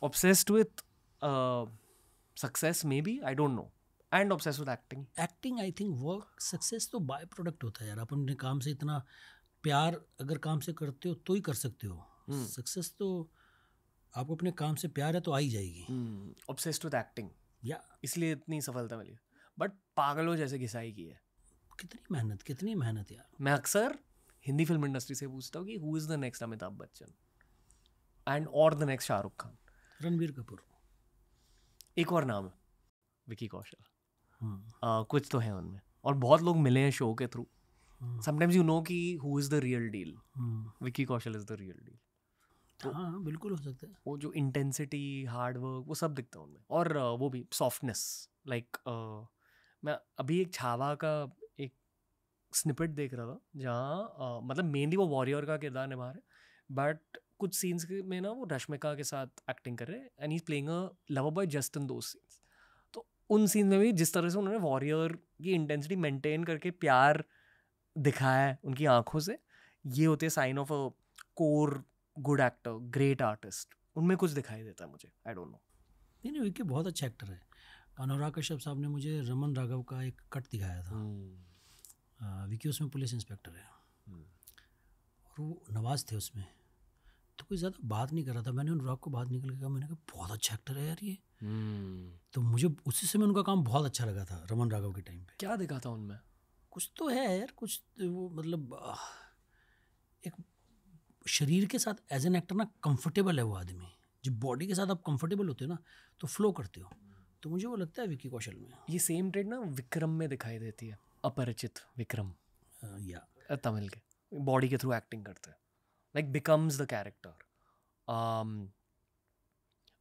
Obsessed with success may be, I don't know, and obsessed with acting. I think work success तो बाय प्रोडक्ट होता है यार। आप अपने काम से इतना प्यार अगर काम से करते हो तो ही कर सकते हो। सक्सेस तो आपको अपने काम से प्यार है तो आ ही जाएगी। ऑब्सेस्ड विद एक्टिंग, या इसलिए इतनी सफलता मिली। बट पागलों जैसे घिसाई की है। कितनी मेहनत यार। मैं अक्सर हिंदी फिल्म इंडस्ट्री से पूछता हूँ कि who is the next Amitabh Bachchan and और द नेक्स्ट शाहरुख खान, रणबीर कपूर। एक और नाम है विकी कौशल। कुछ तो है उनमें, और बहुत लोग मिले हैं शो के थ्रू। समटाइम्स यू नो कि who is the real deal. Vicky Kaushal is the real deal. तो हाँ, बिल्कुल हो सकता है। वो जो इंटेंसिटी, हार्ड वर्क, वो सब दिखता है उनमें। और वो भी सॉफ्टनेस, लाइक मैं अभी एक छावा का एक स्निपेट देख रहा था जहाँ मतलब मेनली वो वॉरियर का किरदार निभा रहे, बट कुछ सीन्स में ना वो रश्मिका के साथ एक्टिंग कर रहे हैं and he is playing a lover boy just in those scenes. तो उन सीन में भी जिस तरह से उन्होंने वॉरियर की इंटेंसिटी मेंटेन करके प्यार दिखाया है उनकी आंखों से, ये होते हैं sign of a core good actor, great artist. उनमें कुछ दिखाई देता है मुझे, आई डोंट नो। नहीं, विकी बहुत अच्छा एक्टर है। अनुराग कश्यप साहब ने मुझे रमन राघव का एक कट दिखाया था। विकी उसमें पुलिस इंस्पेक्टर है और वो नवाज थे उसमें, तो कोई ज़्यादा बात नहीं कर रहा था। मैंने अनुराग को बात निकल के कहा, मैंने कहा बहुत अच्छा एक्टर है यार ये। तो मुझे उसी समय उनका काम बहुत अच्छा लगा था रमन राघव के टाइम पे। क्या दिखा था उनमें? कुछ तो है यार, कुछ वो मतलब एक शरीर के साथ एज एन एक्टर ना कंफर्टेबल है वो आदमी। जब बॉडी के साथ आप कंफर्टेबल होते हो ना तो फ्लो करते हो, तो मुझे वो लगता है विकी कौशल में। ये सेम ट्रेड ना विक्रम में दिखाई देती है। अपरिचित विक्रम, या तमिल के, बॉडी के थ्रू एक्टिंग करते हैं, like becomes the character.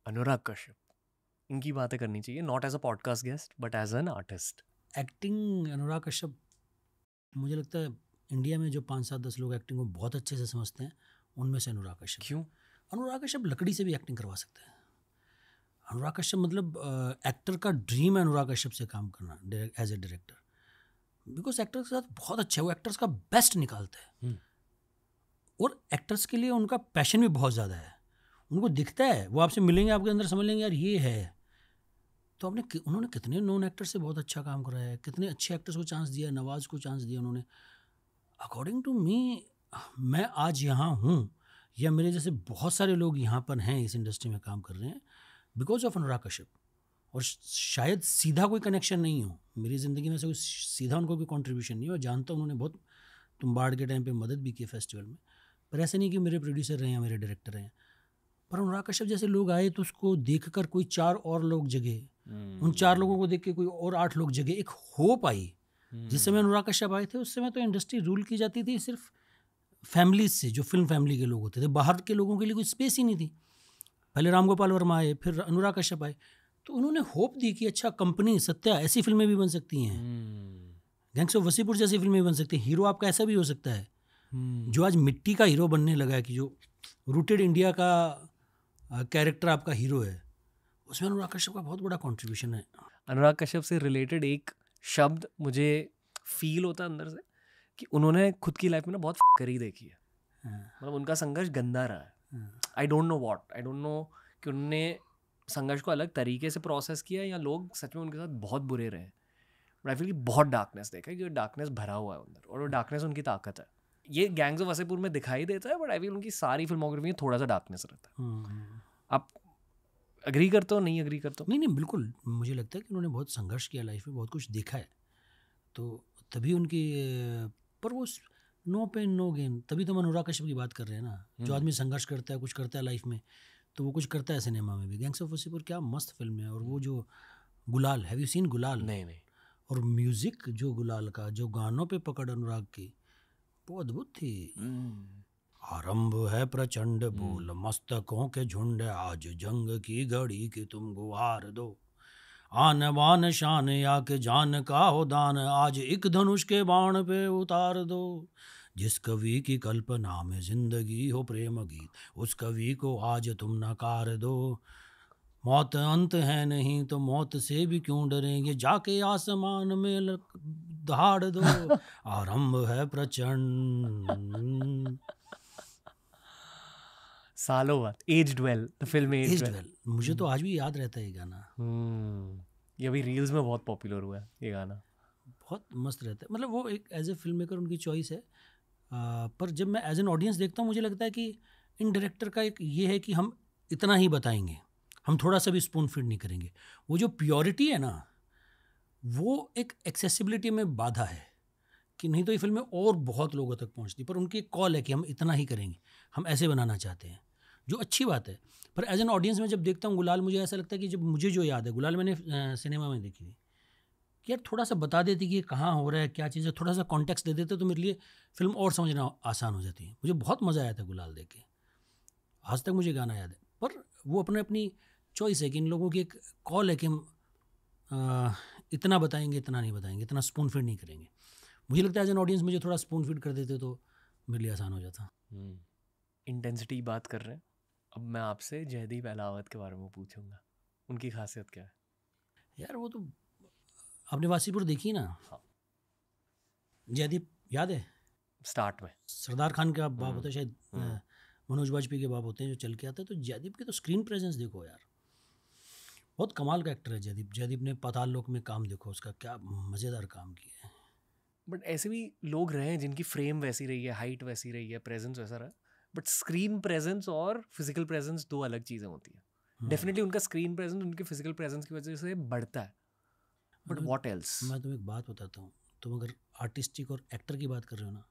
Anurag Kashyap, इनकी बातें करनी चाहिए, not as a podcast guest but as an artist. Acting Anurag Kashyap, मुझे लगता है इंडिया में जो 5-7-10 लोग एक्टिंग को बहुत अच्छे से समझते हैं उनमें से अनुराग कश्यप। क्यों? अनुराग कश्यप लकड़ी से भी एक्टिंग करवा सकते हैं। अनुराग कश्यप मतलब एक्टर का ड्रीम है अनुराग कश्यप से काम करना as a director, because actor के साथ बहुत अच्छा है, वो एक्टर्स का बेस्ट निकालता है। और एक्टर्स के लिए उनका पैशन भी बहुत ज़्यादा है, उनको दिखता है, वो आपसे मिलेंगे, आपके अंदर समझ लेंगे यार ये है। तो उन्होंने कितने नॉन एक्टर से बहुत अच्छा काम कराया है, कितने अच्छे एक्टर्स को चांस दिया, नवाज को चांस दिया उन्होंने। अकॉर्डिंग टू मी, मैं आज यहाँ हूँ या मेरे जैसे बहुत सारे लोग यहाँ पर हैं इस इंडस्ट्री में काम कर रहे हैं बिकॉज ऑफ अनुराग कश्यप। और शायद सीधा कोई कनेक्शन नहीं हो मेरी ज़िंदगी में से, कोई सीधा उनको कोई कॉन्ट्रीब्यूशन नहीं हो। जानता हूँ उन्होंने बहुत तुम्बाड़ के टाइम पे मदद भी की फेस्टिवल में, पर ऐसा नहीं कि मेरे प्रोड्यूसर रहे हैं, मेरे डायरेक्टर हैं। पर अनुराग कश्यप जैसे लोग आए तो उसको देखकर कोई 4 और लोग जगे, उन 4 लोगों को देख के कोई और 8 लोग जगे, एक होप आई। जिस समय अनुराग कश्यप आए थे उस समय तो इंडस्ट्री रूल की जाती थी सिर्फ फैमिलीज से, जो फिल्म फैमिली के लोग होते थे, बाहर के लोगों के लिए कोई स्पेस ही नहीं थी। पहले राम गोपाल वर्मा आए, फिर अनुराग कश्यप आए, तो उन्होंने होप दी कि अच्छा कंपनी सत्या ऐसी फिल्में भी बन सकती हैं, गैंग्स ऑफ वसीपुर जैसी फिल्में बन सकती हैं, हीरो आपका ऐसा भी हो सकता है। जो आज मिट्टी का हीरो बनने लगा है कि जो रूटेड इंडिया का कैरेक्टर आपका हीरो है, उसमें अनुराग कश्यप का बहुत बड़ा कंट्रीब्यूशन है। अनुराग कश्यप से रिलेटेड एक शब्द मुझे फील होता है अंदर से कि उन्होंने खुद की लाइफ में ना बहुत करी देखी है, मतलब उनका संघर्ष गंदा रहा है। आई डोंट नो कि उन्होंने संघर्ष को अलग तरीके से प्रोसेस किया या लोग सच में उनके साथ बहुत बुरे रहे, बट आई फील कि बहुत डार्कनेस देखा है, कि डार्कनेस भरा हुआ है अंदर, और वो डार्कनेस उनकी ताकत है। ये गैंग्स ऑफ वासेपुर में दिखाई देता है, बट आई फील उनकी सारी फिल्मोग्राफी में थोड़ा सा डार्कनेस रहता है। आप अग्री करते हो, नहीं अग्री करते हो? नहीं, बिल्कुल। मुझे लगता है कि उन्होंने बहुत संघर्ष किया लाइफ में, बहुत कुछ देखा है, तो तभी उनकी, पर वो नो पेन नो गेन, तभी तो हम अनुराग कश्यप की बात कर रहे हैं ना। जो आदमी संघर्ष करता है, कुछ करता है लाइफ में, तो वो कुछ करता है सिनेमा में भी। गैंग्स ऑफ वासेपुर क्या मस्त फिल्म है। और वो जो गुलाल, हैव यू सीन गुलाल? नहीं। और म्यूजिक जो गुलाल का, जो गानों पे पकड़ अनुराग की, वो अद्भुत थी। आरंभ है प्रचंड बोल मस्तकों के झुंड, आज जंग की घड़ी की तुम गुहार दो, आन बान शान या के जान का हो दान, आज एक धनुष के बाण पे उतार दो। जिस कवि की कल्पना में जिंदगी हो प्रेम गीत, उस कवि को आज तुम नकार दो। मौत अंत है नहीं तो मौत से भी क्यों डरेंगे, जाके आसमान में दहाड़ दो। आरंभ है प्रचंड। सालों बाद aged well, the film aged well. मुझे तो आज भी याद रहता है ये गाना। ये अभी रील्स में बहुत पॉपुलर हुआ है ये गाना, बहुत मस्त रहता है। मतलब वो एक एज ए फिल्म मेकर उनकी चॉइस है, पर जब मैं एज एन ऑडियंस देखता हूँ मुझे लगता है कि इन डायरेक्टर का एक ये है कि हम इतना ही बताएंगे, हम थोड़ा सा भी स्पून फीड नहीं करेंगे। वो जो प्योरिटी है ना, वो एक एक्सेसिबिलिटी में बाधा है, कि नहीं तो ये फिल्में और बहुत लोगों तक पहुंचती, पर उनकी एक कॉल है कि हम इतना ही करेंगे, हम ऐसे बनाना चाहते हैं, जो अच्छी बात है। पर एज एन ऑडियंस में जब देखता हूँ गुलाल, मुझे ऐसा लगता है कि जब मुझे जो याद है, गुलाल मैंने सिनेमा में देखी थी, कि यार थोड़ा सा बता देती कि ये कहाँ हो रहा है, क्या चीज़ है, थोड़ा सा कॉन्टेक्स्ट दे देते तो मेरे लिए फिल्म और समझना आसान हो जाती है। मुझे बहुत मज़ा आया था गुलाल देख के, आज तक मुझे गाना याद है। पर वो अपनी चॉइस है कि इन लोगों की एक कॉल है कि हम इतना बताएंगे, इतना नहीं बताएंगे, इतना स्पून फीड नहीं करेंगे। मुझे लगता है एज एन ऑडियंस मुझे थोड़ा स्पून फीड कर देते तो मेरे लिए आसान हो जाता। इंटेंसिटी बात कर रहे हैं, अब मैं आपसे जयदीप अहलावत के बारे में पूछूंगा, उनकी खासियत क्या है? यार वो तो आपने वासीपुर देखी ना? हाँ। जयदीप याद है? स्टार्ट में सरदार खान का बाप होता है, शायद मनोज वाजपेयी के बाप होते हैं जो चल के आते हैं। तो जयदीप की तो स्क्रीन प्रेजेंस देखो यार, बहुत कमाल का एक्टर है जयदीप। जयदीप ने पाताल लोक में काम देखो उसका, क्या मज़ेदार काम किया है। बट ऐसे भी लोग रहे हैं जिनकी फ्रेम वैसी रही है, हाइट वैसी रही है, प्रेजेंस वैसा रहा, बट स्क्रीन प्रेजेंस और फिजिकल प्रेजेंस दो अलग चीज़ें होती है। डेफिनेटली उनका स्क्रीन प्रेजेंस उनके फिजिकल प्रेजेंस की वजह से बढ़ता है, बट व्हाट एल्स? मैं तुम्हें एक बात बताता हूँ, तुम अगर आर्टिस्टिक और एक्टर की बात कर रहे हो ना,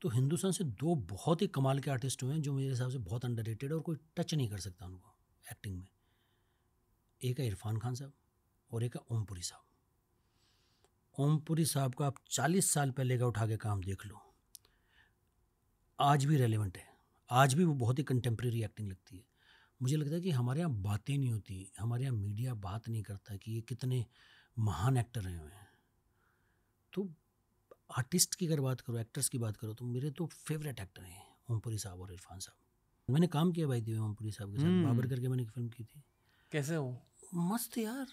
तो हिंदुस्तान से दो बहुत ही कमाल के आर्टिस्ट हुए हैं जो मेरे हिसाब से बहुत अंडररेटेड और कोई टच नहीं कर सकता उनको एक्टिंग में। एक है इरफान खान साहब और एक है ओमपुरी साहब। ओमपुरी साहब का आप 40 साल पहले का उठा के काम देख लो, आज भी रेलेवेंट है, आज भी वो बहुत ही कंटेम्प्रेरी एक्टिंग लगती है। मुझे लगता है कि हमारे यहाँ बातें नहीं होती, हमारे यहाँ मीडिया बात नहीं करता कि ये कितने महान एक्टर रहे हुए हैं। तो आर्टिस्ट की अगर बात करो, एक्टर्स की बात करो, तो मेरे तो फेवरेट एक्टर हैं ओमपुरी साहब और इरफान साहब। मैंने काम किया भाई दिव्या ओमपुरी साहब के साथ, बाबर करके मैंने एक फिल्म की थी। कैसे हो? मस्त यार,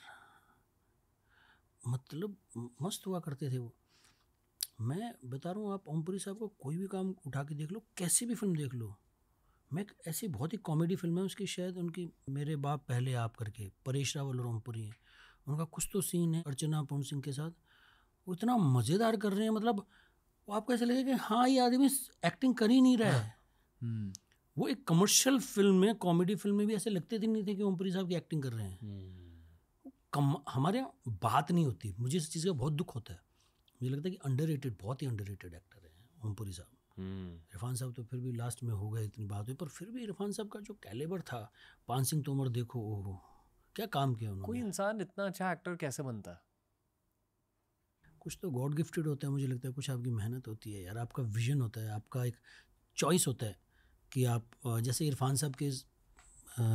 मतलब मस्त हुआ करते थे वो। मैं बता रहा हूँ, आप ओमपुरी साहब को कोई भी काम उठा के देख लो, कैसी भी फिल्म देख लो। मैं ऐसी बहुत ही कॉमेडी फिल्म है उसकी, शायद उनकी मेरे बाप पहले आप करके, परेश रावल और ओमपुरी हैं, उनका कुछ तो सीन है अर्चना पूर्ण सिंह के साथ, वो इतना मज़ेदार कर रहे हैं, मतलब वो आपको ऐसा लगेगा कि हाँ ये आदमी एक्टिंग कर ही नहीं रहा है। वो एक कमर्शियल फिल्म में, कॉमेडी फिल्म में भी ऐसे लगते थे नहीं थे कि ओमपुरी साहब की एक्टिंग कर रहे हैं। हमारे यहाँ बात नहीं होती, मुझे इस चीज़ का बहुत दुख होता है। मुझे लगता है कि अंडररेटेड, बहुत ही अंडररेटेड एक्टर हैं ओमपुरी साहब। इरफान साहब तो फिर भी लास्ट में हो गए, इतनी बात हुई, पर फिर भी इरफान साहब का जो कैलिबर था, पान सिंह तोमर देखो, ओहो क्या काम किया उन्होंने। कोई इंसान इतना अच्छा एक्टर कैसे बनता है? कुछ तो गॉड गिफ्टेड होता है मुझे लगता है, कुछ आपकी मेहनत होती है यार, आपका विजन होता है, आपका एक चॉइस होता है कि आप जैसे इरफान साहब के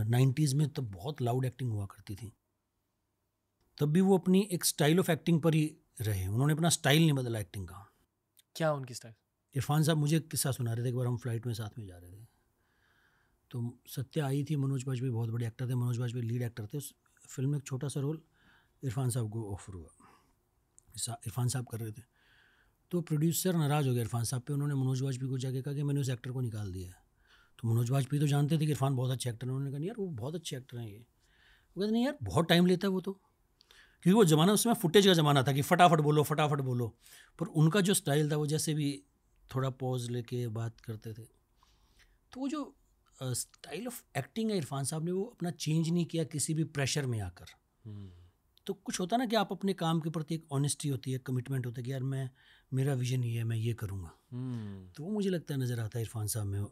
90s में तो बहुत लाउड एक्टिंग हुआ करती थी, तब भी वो अपनी एक स्टाइल ऑफ एक्टिंग पर ही रहे, उन्होंने अपना स्टाइल नहीं बदला एक्टिंग का। क्या उनकी स्टाइल? इरफान साहब मुझे एक किस्सा सुना रहे थे, एक बार हम फ्लाइट में साथ में जा रहे थे, तो सत्या आई थी, मनोज बाजपेयी बहुत बड़े एक्टर थे, मनोज बाजपेयी लीड एक्टर थे, उस फिल्म में एक छोटा सा रोल इरफान साहब को ऑफर हुआ, इरफान साहब कर रहे थे, तो प्रोड्यूसर नाराज़ हो गया इरफान साहब पे, उन्होंने मनोज बाजपेयी को जाके कहा कि मैंने उस एक्टर को निकाल दिया है। तो मनोज बाजपेयी तो जानते थे कि इरफान बहुत अच्छे एक्टर हैं, उन्होंने कहा नहीं यार वो बहुत अच्छे एक्टर हैं ये, वो कहते नहीं यार बहुत टाइम लेता है वो तो, क्योंकि वो ज़माना उसमें फुटेज का ज़माना था कि फटाफट बोलो, पर उनका जो स्टाइल था वो जैसे भी थोड़ा पॉज लेके बात करते थे, तो वो जो स्टाइल ऑफ एक्टिंग है इरफान साहब ने वो अपना चेंज नहीं किया किसी भी प्रेशर में आकर। तो कुछ होता ना कि आप अपने काम के प्रति एक ऑनेस्टी होती है, कमिटमेंट होता है कि यार मैं, मेरा विजन ये है, मैं ये करूँगा, तो वो मुझे लगता है नज़र आता है इरफान साहब में,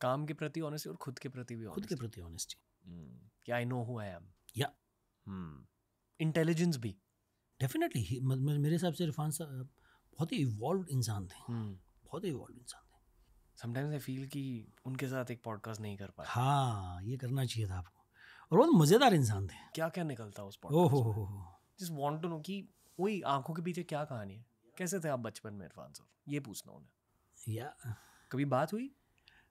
काम के प्रति ऑनेस्टी और खुद के प्रति भी खुद के प्रति ऑनेस्टी, कि I know who I am, या इंटेलिजेंस भी डेफिनेटली। मेरे हिसाब से इरफान साहब बहुत ही इवॉल्व इंसान थे, बहुत ही इवॉल्व इंसान थे। समटाइम्स आई फील कि उनके साथ एक पॉडकास्ट नहीं कर पाया। हाँ, ये करना चाहिए था आपको, और बहुत मज़ेदार इंसान थे। क्या क्या निकलता उस पॉडकास्ट में? जस्ट वांट टू नो कि वही आंखों के पीछे क्या कहानी है, कैसे थे आप बचपन में इरफान साहब, ये पूछना उन्हें। या कभी बात हुई?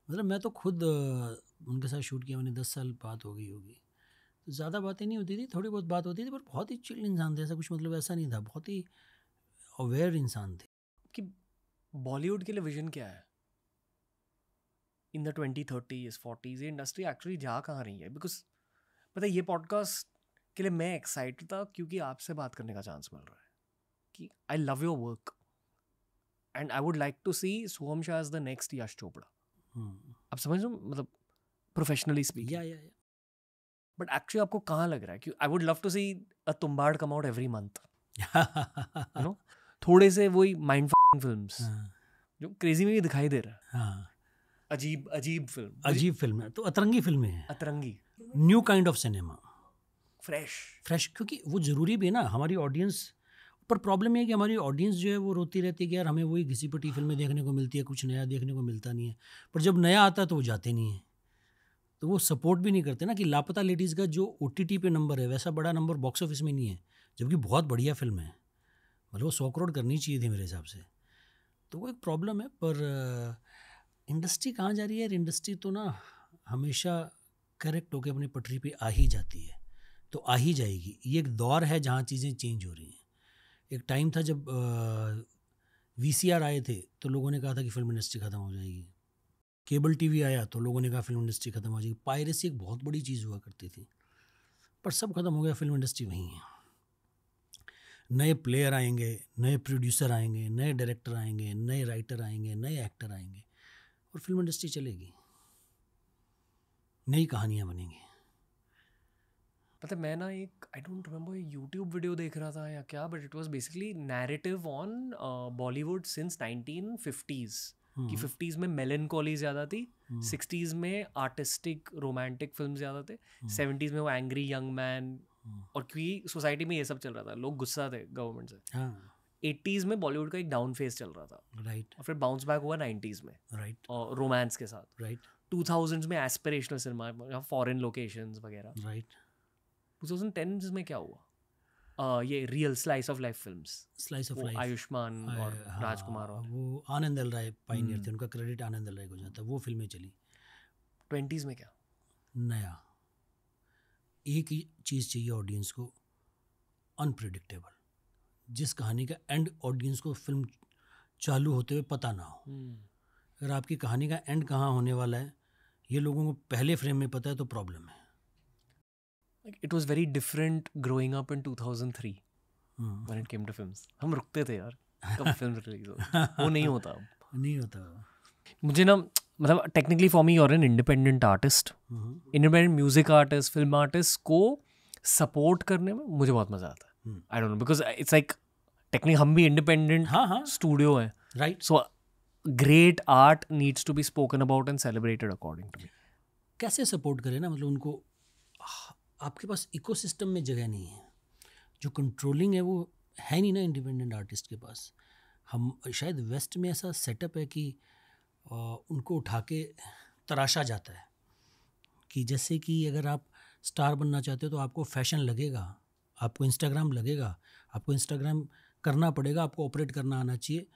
मतलब मैं तो खुद उनके साथ शूट किया, मैंने 10 साल बात हो गई होगी, तो ज़्यादा बातें नहीं होती थी, थोड़ी बहुत बात होती थी, पर बहुत ही चिल इंसान थे, ऐसा कुछ मतलब ऐसा नहीं था, बहुत ही अवेयर इंसान थे। कि बॉलीवुड के लिए विजन क्या है इन द 2030s 40s, ये इंडस्ट्री एक्चुअली जा कहाँ रही है? बिकॉज पता है ये पॉडकास्ट के लिए मैं एक्साइटेड था क्योंकि आपसे बात करने का चांस मिल रहा है कि I love your work and I would like to see Soham Shah as the next Yash Chopra. आप समझ रहे हो, मतलब प्रोफेशनली स्पीकिंग। या बट एक्चुअली आपको कहाँ लग रहा है कि I would love to see a Tumbbad come out every month, you know, थोड़े से वही माइंड फिल्म्स जो क्रेजी में भी दिखाई दे रहा है। अजीब फिल्म है, तो अतरंगी फिल्में हैं, अतरंगी, new kind of cinema, fresh, क्योंकि वो ज़रूरी भी है ना हमारी ऑडियंस पर। प्रॉब्लम ये है कि हमारी ऑडियंस जो है वो रोती रहती है कि यार हमें वही घिसी पिटी फिल्में देखने को मिलती है, कुछ नया देखने को मिलता नहीं है, पर जब नया आता है तो वो जाते नहीं है, तो वो सपोर्ट भी नहीं करते ना। कि लापता लेडीज़ का जो OTT पे नंबर है वैसा बड़ा नंबर बॉक्स ऑफिस में नहीं है, जबकि बहुत बढ़िया फिल्म है, मतलब वो 100 करोड़ करनी चाहिए थी मेरे हिसाब से, तो वो एक प्रॉब्लम है। पर इंडस्ट्री कहाँ जा रही है? इंडस्ट्री तो ना हमेशा करेक्ट होकर अपनी पटरी पे आ ही जाती है, तो आ ही जाएगी। ये एक दौर है जहाँ चीज़ें चेंज हो रही हैं। एक टाइम था जब VCR आए थे तो लोगों ने कहा था कि फिल्म इंडस्ट्री ख़त्म हो जाएगी, केबल TV आया तो लोगों ने कहा फिल्म इंडस्ट्री ख़त्म हो जाएगी, पायरेसी एक बहुत बड़ी चीज़ हुआ करती थी, पर सब खत्म हो गया, फिल्म इंडस्ट्री वहीं है। नए प्लेयर आएंगे, नए प्रोड्यूसर आएंगे, नए डायरेक्टर आएंगे, नए राइटर आएंगे, नए एक्टर आएंगे, और फिल्म इंडस्ट्री चलेगी, नई कहानियाँ बनेंगी। पता है मैं ना एक I don't remember YouTube video देख रहा था या क्या, but it was basically narrative on Bollywood since 1950s कि 50s में मेलनकॉली ज़्यादा थी, 60s में आर्टिस्टिक रोमांटिक फिल्म ज़्यादा थे, 70s में वो एंग्री यंग मैन, और क्योंकि सोसाइटी में ये सब चल रहा था, लोग गुस्सा थे गवर्नमेंट से। 80s में बॉलीवुड का एक डाउन फेज चल रहा था, राइट, और फिर बाउंस बैक हुआ 90s में, राइट, और रोमांस के साथ, राइट, 2000s में एस्पिरेशनल सिनेमा, फॉरेन लोकेशंस वगैरह, राइट। 2010s में क्या हुआ? ये real slice of life films, slice of life, Ayushman और राजकुमार, और वो आनंद एल राय पायनियर थे, उनका क्रेडिट आनंद एल राय को जाता है, वो फिल्में चली। 20s में क्या नया? एक ही चीज़ चाहिए ऑडियंस को, अनप्रेडिक्टेबल, जिस कहानी का एंड ऑडियंस को फिल्म चालू होते हुए पता ना हो। अगर आपकी कहानी का एंड कहाँ होने वाला है ये लोगों को पहले फ्रेम में पता है तो प्रॉब्लम है। It was very different growing up in 2003 when it came to films. हम रुकते थे यार कब फिल्म रिलीज हो, वो नहीं होता अब, नहीं होता। मुझे ना, मतलब technically for me you're an independent artist, independent music artist, film artist को सपोर्ट करने में मुझे बहुत मजा आता है। I don't know because it's like technique हम भी इंडिपेंडेंट स्टूडियो है, right, so great art needs to be spoken about and celebrated according to me. कैसे सपोर्ट करें ना, मतलब उनको, आपके पास इकोसिस्टम में जगह नहीं है, जो कंट्रोलिंग है वो है नहीं ना इंडिपेंडेंट आर्टिस्ट के पास। हम शायद वेस्ट में ऐसा सेटअप है कि उनको उठा के तराशा जाता है कि जैसे कि अगर आप स्टार बनना चाहते हो तो आपको फैशन लगेगा, आपको इंस्टाग्राम लगेगा, आपको इंस्टाग्राम करना पड़ेगा, आपको ऑपरेट करना आना चाहिए।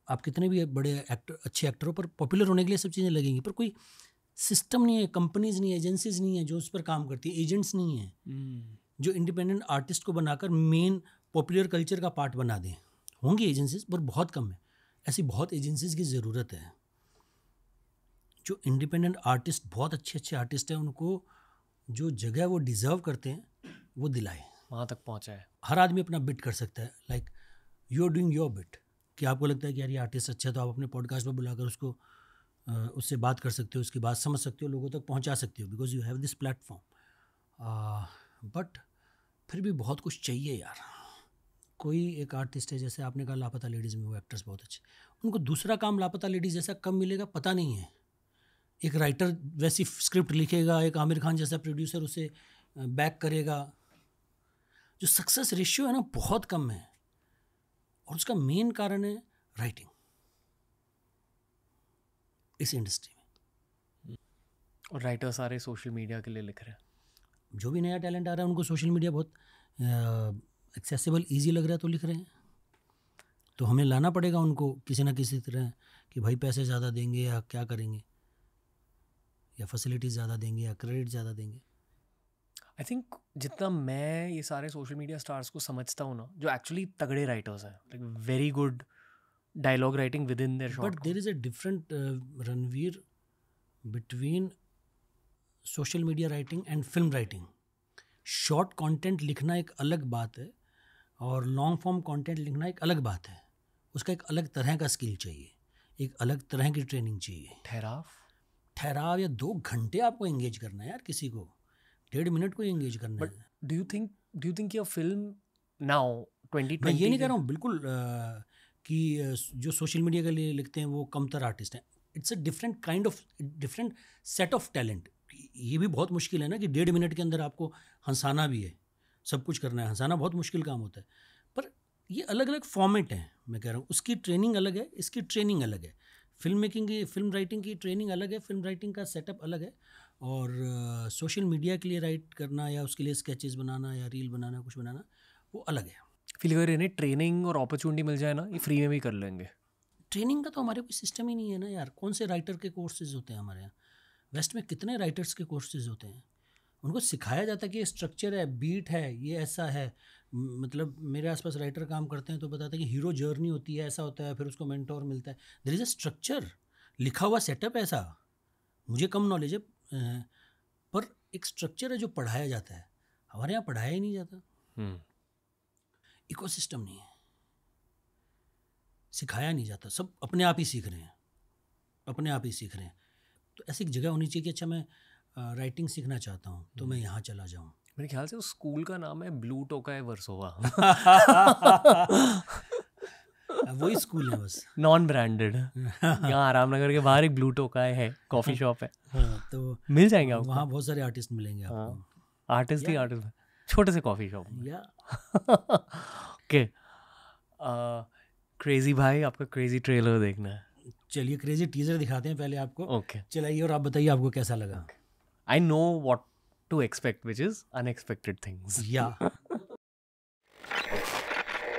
आप कितने भी बड़े एक्टर, अच्छे एक्टर हो, पर पॉपुलर होने के लिए सब चीज़ें लगेंगी, पर कोई सिस्टम नहीं है, कंपनीज नहीं है, एजेंसीज नहीं है जो उस पर काम करती है, एजेंट्स नहीं है जो इंडिपेंडेंट आर्टिस्ट को बनाकर मेन पॉपुलर कल्चर का पार्ट बना दें। होंगी एजेंसीज पर बहुत कम है, ऐसी बहुत एजेंसीज की ज़रूरत है। जो इंडिपेंडेंट आर्टिस्ट, बहुत अच्छे आर्टिस्ट हैं, उनको जो जगह वो डिज़र्व करते हैं वो दिलाए, वहाँ तक पहुँचाए। हर आदमी अपना बिट कर सकता है, like you are doing your bit. कि आपको लगता है कि यार ये आर्टिस्ट अच्छा है तो आप अपने पॉडकास्ट पर बुलाकर उसको उससे बात कर सकते हो, उसकी बात समझ सकते हो, लोगों तक पहुंचा सकते हो, because you have this platform. But फिर भी बहुत कुछ चाहिए यार। कोई एक आर्टिस्ट है, जैसे आपने कहा लापता लेडीज़ में वो एक्टर्स बहुत अच्छे, उनको दूसरा काम लापता लेडीज़ जैसा कब मिलेगा पता नहीं है। एक राइटर वैसी स्क्रिप्ट लिखेगा, एक आमिर खान जैसा प्रोड्यूसर उसे बैक करेगा। जो सक्सेस रेशियो है ना बहुत कम है, और उसका मेन कारण है राइटिंग इस इंडस्ट्री में। और राइटर सारे सोशल मीडिया के लिए लिख रहे हैं। जो भी नया टैलेंट आ रहा है उनको सोशल मीडिया बहुत एक्सेसिबल, इजी लग रहा है तो लिख रहे हैं। तो हमें लाना पड़ेगा उनको किसी ना किसी तरह कि भाई पैसे ज़्यादा देंगे या क्या करेंगे, या फैसिलिटीज़ ज़्यादा देंगे या क्रेडिट ज़्यादा देंगे। आई थिंक जितना मैं ये सारे सोशल मीडिया स्टार्स को समझता हूँ ना, जो एक्चुअली तगड़े राइटर्स हैं, like very good dialogue writing within their short. But there is a different Ranveer between social media writing and film writing. Short content लिखना एक अलग बात है और लॉन्ग फॉर्म कंटेंट लिखना एक अलग बात है। उसका एक अलग तरह का स्किल चाहिए, एक अलग तरह की ट्रेनिंग चाहिए। ठहराव या 2 घंटे आपको एंगेज करना है यार, किसी को 1.5 मिनट को एंगेज करना है। Do you think your film now 2020, मैं ये नहीं कह रहा हूँ बिल्कुल कि जो सोशल मीडिया के लिए लिखते हैं वो कमतर आर्टिस्ट हैं। It's a different kind of, different set of talent. ये भी बहुत मुश्किल है ना कि 1.5 मिनट के अंदर आपको हंसाना भी है, सब कुछ करना है। हंसाना बहुत मुश्किल काम होता है, पर ये अलग अलग फॉर्मेट हैं। मैं कह रहा हूँ उसकी ट्रेनिंग अलग है, इसकी ट्रेनिंग अलग है। फिल्म मेकिंग की, फिल्म राइटिंग की ट्रेनिंग अलग है, फिल्म राइटिंग का सेटअप अलग है। और सोशल मीडिया के लिए राइट करना या उसके लिए स्केचेस बनाना या रील बनाना, कुछ बनाना, वो अलग है। फील कर इन्हें ट्रेनिंग और अपॉर्चुनिटी मिल जाए ना, ये फ्री में भी कर लेंगे। ट्रेनिंग का तो हमारे कोई सिस्टम ही नहीं है ना यार। कौन से राइटर के कोर्सेज होते हैं हमारे यहाँ? वेस्ट में कितने राइटर्स के कोर्सेज होते हैं? उनको सिखाया जाता है कि ये स्ट्रक्चर है, बीट है, ये ऐसा है। मतलब मेरे आसपास राइटर काम करते हैं तो बताते हैं कि हीरो जर्नी होती है, ऐसा होता है, फिर उसको मेंटोर मिलता है। देयर इज़ अ स्ट्रक्चर, लिखा हुआ सेटअप ऐसा। मुझे कम नॉलेज है, पर एक स्ट्रक्चर है जो पढ़ाया जाता है। हमारे यहाँ पढ़ाया ही नहीं जाता। इकोसिस्टम नहीं है, सिखाया नहीं जाता। सब अपने आप ही सीख रहे हैं, अपने आप ही सीख रहे हैं। तो ऐसी एक जगह होनी चाहिए कि अच्छा मैं राइटिंग सीखना चाहता हूँ तो मैं यहाँ चला जाऊँ। मेरे ख्याल से उस स्कूल का नाम है ब्लू टोकाई वर्सोवा। वही स्कूल है बस, नॉन ब्रांडेड। यहाँ आरामनगर के बाहर एक ब्लू टोकाई है, कॉफी शॉप है। हाँ, तो मिल जाएंगे आपको वहाँ। बहुत सारे आर्टिस्ट मिलेंगे आपको। आर्टिस्ट ही आर्टिस्ट, छोटे से कॉफी शॉप। ओके, क्रेजी भाई, आपका क्रेजी ट्रेलर देखना है। चलिए क्रेजी टीजर दिखाते हैं पहले आपको। ओके, चलाइए और आप बताइए आपको कैसा लगा। I know what to expect, which is unexpected things. या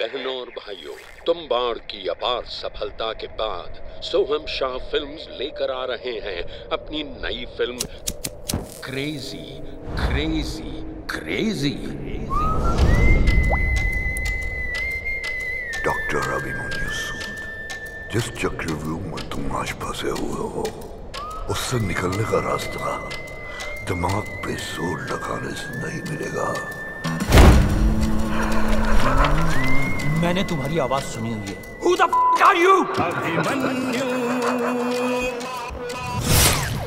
बहनों और भाइयों, तुम्बाड़ की अपार सफलता के बाद सोहम शाह फिल्म्स लेकर आ रहे हैं अपनी नई film Crazxy crazy crazy. Doctor Abhimanyu Sood, जिस चक्रव्यूह में तुम आज फंसे हुए हो उससे निकलने का रास्ता दिमाग पे जोर लगाने से नहीं मिलेगा। मैंने तुम्हारी आवाज सुनी हुई है। Who the f*** are you? Abhimanyu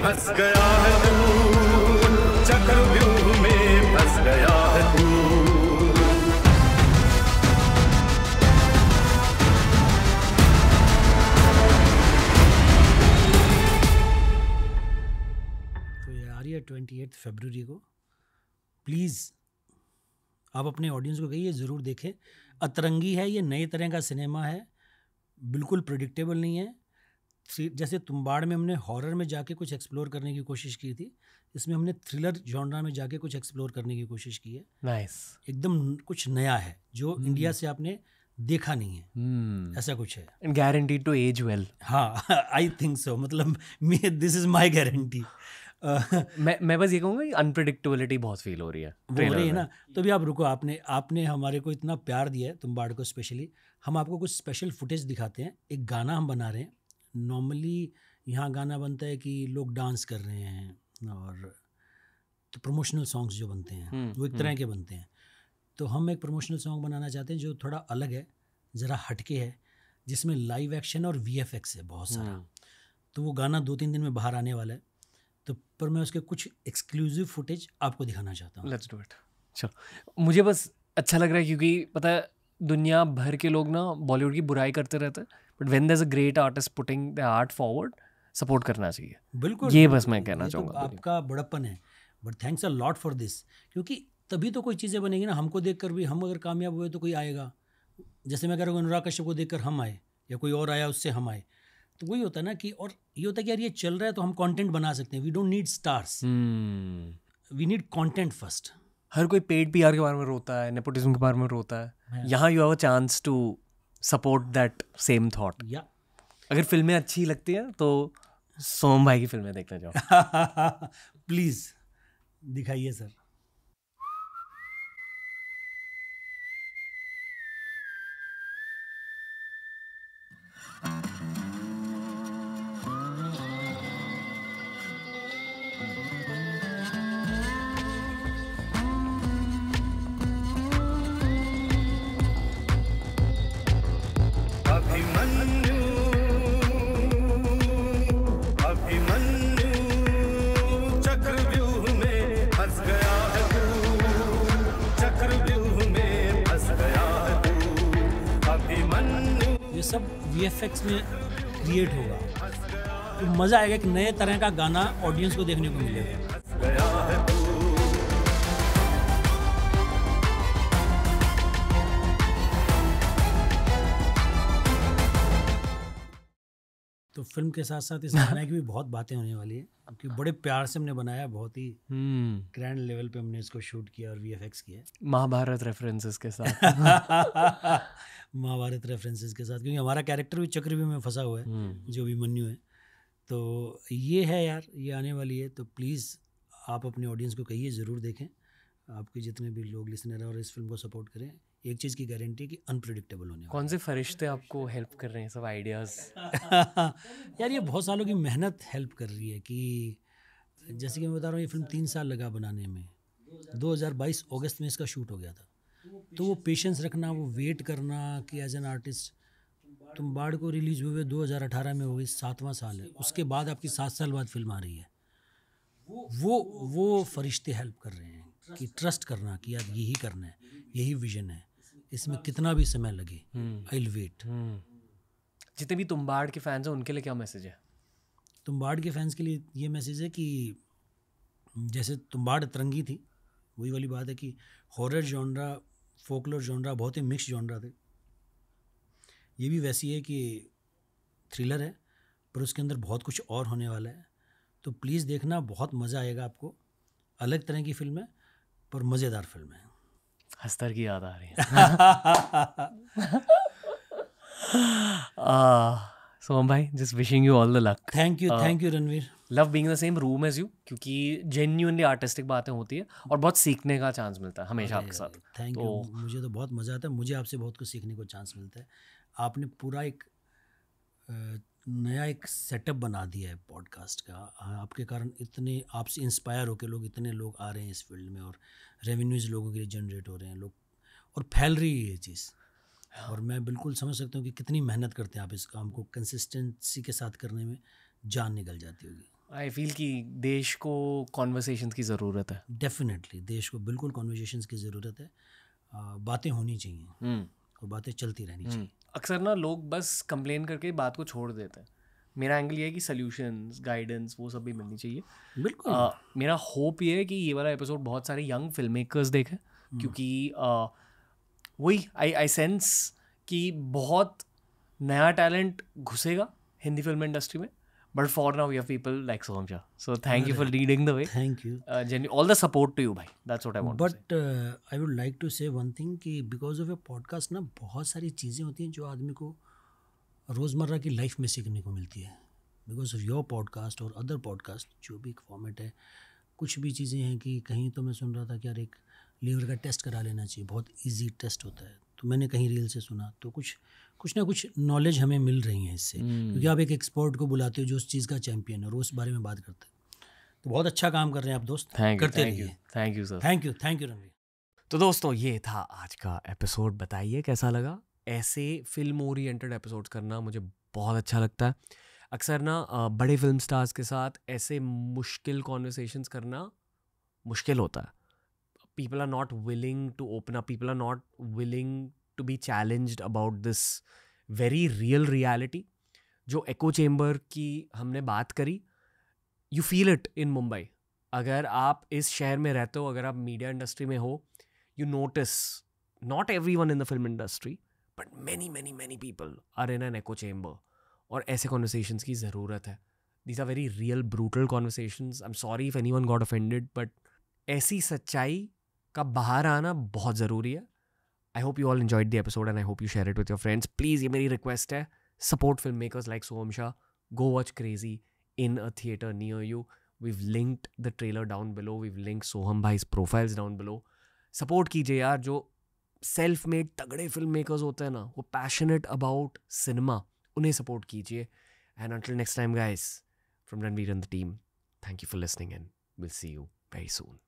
फंस गया है तू, चक्रव्यूह में फंस गया है तू। ये आ रही है 28 फरवरी को। प्लीज़ आप अपने ऑडियंस को कहिए ज़रूर देखें। अतरंगी है, ये नए तरह का सिनेमा है, बिल्कुल प्रेडिक्टेबल नहीं है। जैसे तुम्बाड़ में हमने हॉरर में जाके कुछ एक्सप्लोर करने की कोशिश की थी, इसमें हमने थ्रिलर जॉनरा में जाके कुछ एक्सप्लोर करने की कोशिश की है। नाइस। एकदम कुछ नया है जो इंडिया से आपने देखा नहीं है, ऐसा कुछ है। And guaranteed to as well. हाँ, आई थिंक सो, मतलब दिस इज माय गारंटी। मैं बस ये कहूँगा कि अनप्रेडिक्टेबिलिटी बहुत फील हो रही है वो हो रही है ना। तो भी आप रुको, आपने हमारे को इतना प्यार दिया है तुम्बाड़ को, स्पेशली हम आपको कुछ स्पेशल फुटेज दिखाते हैं। एक गाना हम बना रहे हैं। नॉर्मली यहाँ गाना बनता है कि लोग डांस कर रहे हैं और तो प्रमोशनल सॉन्ग्स जो बनते हैं वो एक तरह के बनते हैं। तो हम एक प्रमोशनल सॉन्ग बनाना चाहते हैं जो थोड़ा अलग है, ज़रा हटके है, जिसमें लाइव एक्शन और VFX है बहुत सारा। तो वो गाना 2-3 दिन में बाहर आने वाला है। तो पर मैं उसके कुछ एक्सक्लूसिव फुटेज आपको दिखाना चाहता हूँ। Let's do it. चलो, मुझे बस अच्छा लग रहा है क्योंकि पता है दुनिया भर के लोग ना बॉलीवुड की बुराई करते रहते हैं, but when there is a great artist putting the art forward, support करना चाहिए। बिल्कुल, ये बस मैं कहना चाहूँगा। तो आपका बड़प्पन है, but thanks a lot for this, क्योंकि तभी तो कोई चीज़ें बनेगी ना। हमको देखकर भी, हम अगर कामयाब हुए तो कोई आएगा। जैसे मैं कह रहा हूँ अनुराग कश्यप को देखकर हम आए, या कोई और आया उससे हम आए, तो वही होता है ना कि, और ये होता है कि यार ये चल रहा है तो हम कंटेंट बना सकते हैं। We don't need stars, we need content first. हर कोई पेड PR के बारे में रोता है, नेपोटिज्म के बारे में रोता है। यहाँ you have a chance to support that same thought. या अगर फिल्में अच्छी लगती हैं तो सोम भाई की फिल्में देखने जाओ। प्लीज़ दिखाइए सर। सब VFX में क्रिएट होगा तो मज़ा आएगा। एक नए तरह का गाना ऑडियंस को देखने को मिलेगा। तो फिल्म के साथ साथ इस गाने की भी बहुत बातें होने वाली है, क्योंकि बड़े प्यार से हमने बनाया, बहुत ही ग्रैंड लेवल पे हमने इसको शूट किया और VFX किया। महाभारत रेफरेंसेस के साथ। महाभारत रेफरेंसेस के साथ, क्योंकि हमारा कैरेक्टर भी चक्रव्यूह में फंसा हुआ है, जो अभिमन्यु है। तो ये है यार, ये आने वाली है। तो प्लीज़ आप अपने ऑडियंस को कहिए ज़रूर देखें। आपके जितने भी लोग लिसनर हैं और इस फिल्म को सपोर्ट करें। एक चीज़ की गारंटी कि अनप्रेडिक्टेबल होने वाला। कौन से फरिश्ते आपको हेल्प कर रहे हैं, सब आइडियाज़? यार ये बहुत सालों की मेहनत हेल्प कर रही है। कि जैसे कि मैं बता रहा हूँ, ये फिल्म 3 साल लगा बनाने में। 2022 अगस्त में इसका शूट हो गया था। तो वो पेशेंस रखना, वो वेट करना कि एज एन आर्टिस्ट तुम्बाड़ को रिलीज़ हुए 2018 में हो गई, 7वां साल है। उसके बाद आपकी 7 साल बाद फिल्म आ रही है। वो फरिश्ते हेल्प कर रहे हैं कि ट्रस्ट करना कि यार यही करना है, यही विजन है, इसमें कितना भी समय लगे, आई विल वेट। जितने भी तुम्बाड़ के फैंस हैं उनके लिए क्या मैसेज है? तुम्बाड़ के फैंस के लिए ये मैसेज है कि जैसे तुम्बाड़ अतरंगी थी, वही वाली बात है कि हॉरर जॉनरा, फोकलोर जॉनरा बहुत ही मिक्स जॉनरा थे। ये भी वैसी है कि थ्रिलर है, पर उसके अंदर बहुत कुछ और होने वाला है। तो प्लीज़ देखना, बहुत मज़ा आएगा आपको। अलग तरह की फिल्म है, पर मज़ेदार फिल्म है। हस्तर की याद आ रही है। सोम भाई, just wishing you all the luck. Thank you Ranveer. Love being the same room as you, क्योंकि जेन्युइनली आर्टिस्टिक बातें होती है और बहुत सीखने का चांस मिलता है हमेशा आपके साथ। थैंक यू, मुझे तो बहुत मज़ा आता है। मुझे आपसे बहुत कुछ सीखने को चांस मिलता है। आपने पूरा एक नया एक सेटअप बना दिया है पॉडकास्ट का। आपके कारण इतने, आपसे इंस्पायर होकर लोग, इतने लोग आ रहे हैं इस फील्ड में, और रेवेन्यूज़ लोगों के लिए जनरेट हो रहे हैं लोग, और फैल रही है ये चीज़। और मैं बिल्कुल समझ सकता हूँ कि कितनी मेहनत करते हैं आप इस काम को कंसिस्टेंसी के साथ करने में, जान निकल जाती होगी। आई फील कि देश को कॉन्वर्सेशंस की ज़रूरत है। डेफिनेटली देश को बिल्कुल कॉन्वर्सेशंस की ज़रूरत है। बातें होनी चाहिए और बातें चलती रहनी चाहिए। अक्सर ना लोग बस कंप्लेन करके बात को छोड़ देते हैं, मेरा एंगल ये है कि सोल्यूशंस, गाइडेंस, वो सब भी मिलनी चाहिए. बिल्कुल. मेरा होप ये है कि ये वाला एपिसोड बहुत सारे यंग फिल्म मेकर्स देखें, क्योंकि वही आई सेंस कि बहुत नया टैलेंट घुसेगा हिंदी फिल्म इंडस्ट्री में. But for now we have people like Soham Shah. So thank you for leading the way. Thank you. All the support to you भाई. That's what I want to say. But I would like to say one thing कि because of a podcast ना बहुत सारी चीज़ें होती हैं जो आदमी को रोज़मर्रा की लाइफ में सीखने को मिलती है. बिकॉज ऑफ योर पॉडकास्ट और अदर पॉडकास्ट जो भी फॉर्मेट है, कुछ भी चीज़ें हैं कि कहीं तो मैं सुन रहा था कि यार एक लीवर का टेस्ट करा लेना चाहिए, बहुत इजी टेस्ट होता है. तो मैंने कहीं रील से सुना, तो कुछ ना कुछ नॉलेज हमें मिल रही है इससे, क्योंकि आप एक एक्सपर्ट को बुलाते हो जो उस चीज़ का चैम्पियन है और उस बारे में बात करते हैं. तो बहुत अच्छा काम कर रहे हैं आप दोस्त. करते रहिए. Thank you sir. Thank you Ranveer. तो दोस्तों ये था आज का एपिसोड. बताइए कैसा लगा. ऐसे फिल्म ओरिएंटेड एपिसोड्स करना मुझे बहुत अच्छा लगता है. अक्सर ना बड़े फिल्म स्टार्स के साथ ऐसे मुश्किल कॉन्वर्सेशंस करना मुश्किल होता है. People are not willing to open up. People are not willing to be challenged about this very real reality. जो echo chamber की हमने बात करी, you feel it in Mumbai. अगर आप इस शहर में रहते हो, अगर आप मीडिया इंडस्ट्री में हो, you notice not everyone in the film industry, but many people are in an echo chamber. और ऐसे conversations की ज़रूरत है. These are very real, brutal conversations. I'm sorry if anyone got offended, but ऐसी सच्चाई का बाहर आना बहुत ज़रूरी है. I hope you all enjoyed the episode and I hope you share it with your friends. Please ये मेरी रिक्वेस्ट है, support filmmakers like Soham Shah. Go watch Crazxy in a theatre near you. We've linked the trailer down below. We've linked Soham भाई's profiles down below. Support कीजिए यार. जो self made तगड़े filmmakers होते हैं ना, वो पैशनेट अबाउट सिनेमा, उन्हें सपोर्ट कीजिए. And until next time guys, from Ranveer and the team, thank you for listening and will see you very soon.